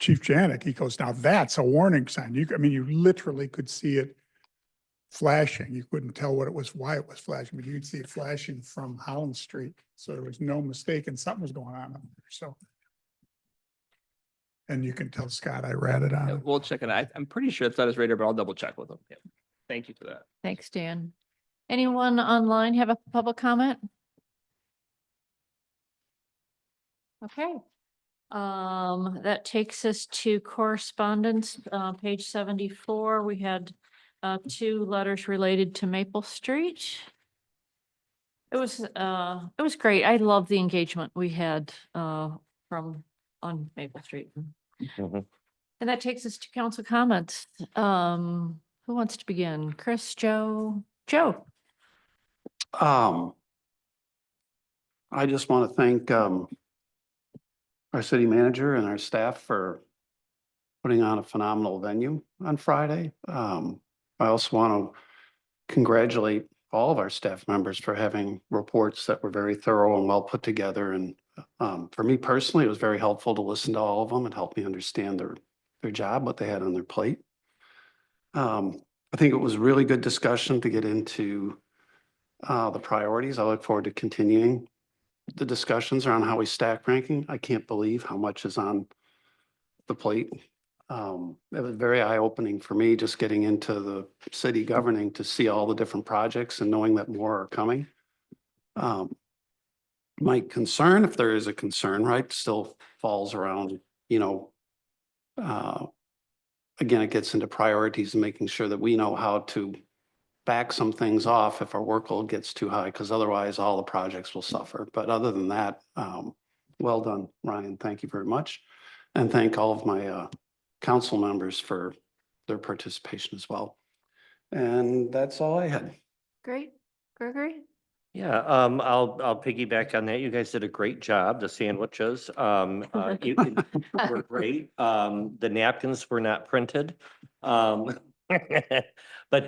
[SPEAKER 11] Chief Janik, he goes, now that's a warning sign. I mean, you literally could see it flashing. You couldn't tell what it was, why it was flashing, but you could see it flashing from Holland Street. So there was no mistake and something was going on up there. So. And you can tell Scott, I ratted on it.
[SPEAKER 4] We'll check it out. I'm pretty sure it's on his radar, but I'll double check with him. Yeah. Thank you for that.
[SPEAKER 1] Thanks, Dan. Anyone online have a public comment? Okay. That takes us to correspondence, page 74. We had 2 letters related to Maple Street. It was great. I love the engagement we had on Maple Street.
[SPEAKER 15] Mhm.
[SPEAKER 1] And that takes us to council comments. Who wants to begin? Chris, Joe? Joe?
[SPEAKER 8] I just want to thank, our city manager and our staff for putting on a phenomenal venue on Friday. I also want to congratulate all of our staff members for having reports that were very thorough and well put together. And for me personally, it was very helpful to listen to all of them and help me understand their job, what they had on their plate. I think it was a really good discussion to get into the priorities. I look forward to continuing the discussions around how we stack ranking. I can't believe how much is on the plate. It was very eye-opening for me just getting into the city governing to see all the different projects and knowing that more are coming. My concern, if there is a concern, right, still falls around, you know, again, it gets into priorities and making sure that we know how to back some things off if our workload gets too high, because otherwise all the projects will suffer. But other than that, well done, Ryan. Thank you very much. And thank all of my council members for their participation as well. And that's all I had.
[SPEAKER 1] Great. Gregory?
[SPEAKER 15] Yeah, I'll piggyback on that. You guys did a great job. The sandwiches, were great. The napkins were not printed. But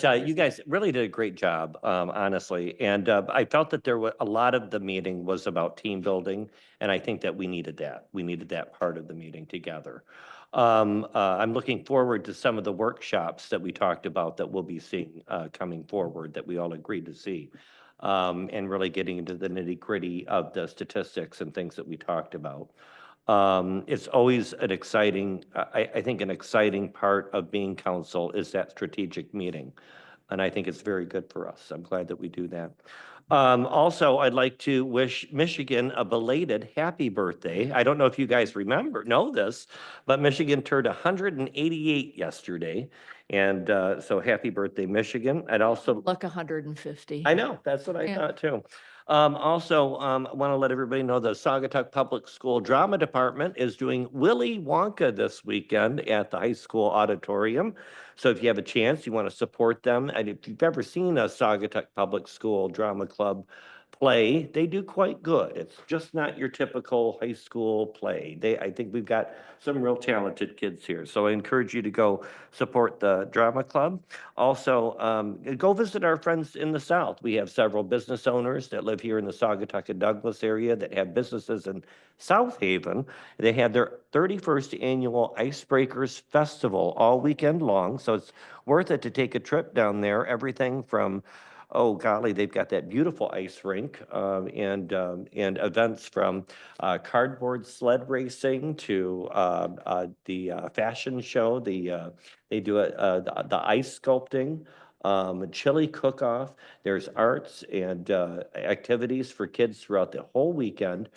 [SPEAKER 15] you guys really did a great job, honestly. And I felt that there was a lot of the meeting was about team building, and I think that we needed that. We needed that part of the meeting together. I'm looking forward to some of the workshops that we talked about that we'll be seeing coming forward that we all agreed to see. And really getting into the nitty-gritty of the statistics and things that we talked about. It's always an exciting, I think an exciting part of being council is that strategic meeting. And I think it's very good for us. I'm glad that we do that. Also, I'd like to wish Michigan a belated happy birthday. I don't know if you guys know this, but Michigan turned 188 yesterday. And so happy birthday, Michigan. I'd also
[SPEAKER 1] Look 150.
[SPEAKER 15] I know, that's what I thought too. Also, I want to let everybody know the Saugatuck Public School Drama Department is doing Willy Wonka this weekend at the high school auditorium. So if you have a chance, you want to support them. And if you've ever seen a Saugatuck Public School Drama Club play, they do quite good. It's just not your typical high school play. I think we've got some real talented kids here. So I encourage you to go support the drama club. Also, go visit our friends in the South. We have several business owners that live here in the Saugatuck Douglas area that have businesses in South Haven. They had their 31st annual Icebreakers Festival all weekend long. So it's worth it to take a trip down there. Everything from, oh golly, they've got that beautiful ice rink, and events from cardboard sled racing to the fashion show. They do the ice sculpting, chili cook-off. There's arts and activities for kids throughout the whole weekend.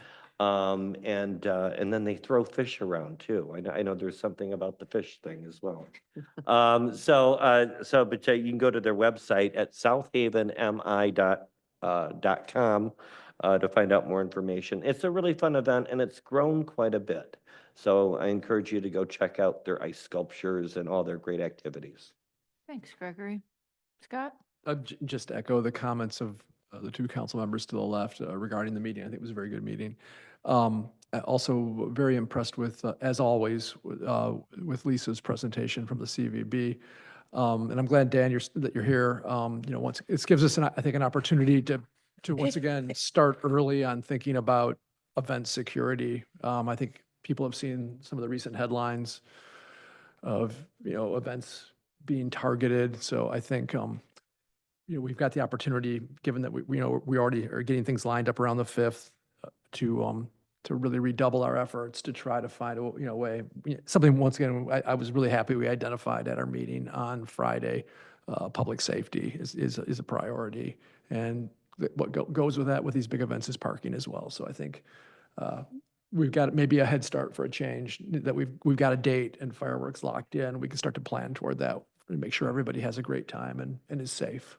[SPEAKER 15] And then they throw fish around too. I know there's something about the fish thing as well. But you can go to their website at southavenmi.com to find out more information. It's a really fun event and it's grown quite a bit. So I encourage you to go check out their ice sculptures and all their great activities.
[SPEAKER 1] Thanks, Gregory. Scott?
[SPEAKER 9] Just to echo the comments of the two council members to the left regarding the meeting. I think it was a very good meeting. Also very impressed with, as always, with Lisa's presentation from the CVB. And I'm glad, Dan, that you're here. Once it gives us, I think, an opportunity to once again start early on thinking about event security. I think people have seen some of the recent headlines of events being targeted. So I think we've got the opportunity, given that we already are getting things lined up around the 5th, to really redouble our efforts to try to find a way. Something, once again, I was really happy we identified at our meeting on Friday. Public safety is a priority, and what goes with that with these big events is parking as well. So I think we've got maybe a head start for a change, that we've got a date and fireworks locked in. We can start to plan toward that and make sure everybody has a great time and is safe.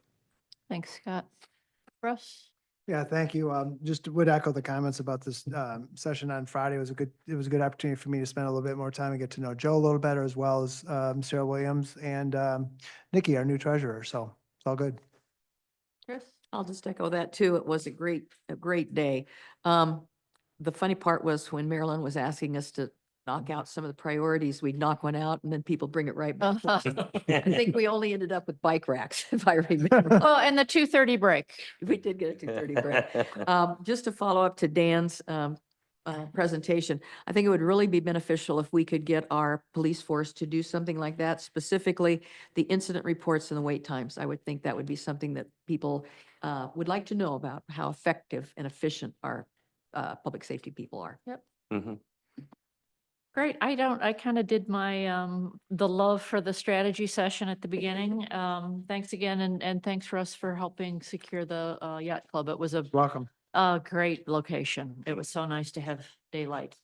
[SPEAKER 1] Thanks, Scott. Russ?
[SPEAKER 5] Yeah, thank you. Just would echo the comments about this session on Friday. It was a good opportunity for me to spend a little bit more time and get to know Joe a little better, as well as Sarah Williams and Nikki, our new treasurer. So it's all good.
[SPEAKER 1] Chris?
[SPEAKER 7] I'll just echo that too. It was a great day. The funny part was when Marilyn was asking us to knock out some of the priorities, we'd knock one out and then people bring it right back. I think we only ended up with bike racks, if I remember.
[SPEAKER 1] Oh, and the 2:30 break.
[SPEAKER 7] We did get a 2:30 break. Just to follow up to Dan's presentation, I think it would really be beneficial if we could get our police force to do something like that, specifically the incident reports and the wait times. I would think that would be something that people would like to know about, how effective and efficient our public safety people are.
[SPEAKER 1] Yep.
[SPEAKER 15] Mm-hmm.
[SPEAKER 1] Great. I kind of did my, the love for the strategy session at the beginning. Thanks again. And thanks for us for helping secure the yacht club. It was
[SPEAKER 5] Welcome.
[SPEAKER 1] a great location. It was so nice to have daylight.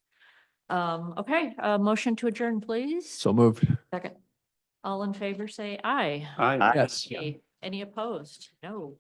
[SPEAKER 1] Okay, motion to adjourn, please.
[SPEAKER 9] So moved.
[SPEAKER 7] Second.
[SPEAKER 1] All in favor, say aye.
[SPEAKER 8] Aye.
[SPEAKER 9] Yes.
[SPEAKER 1] Any opposed? No.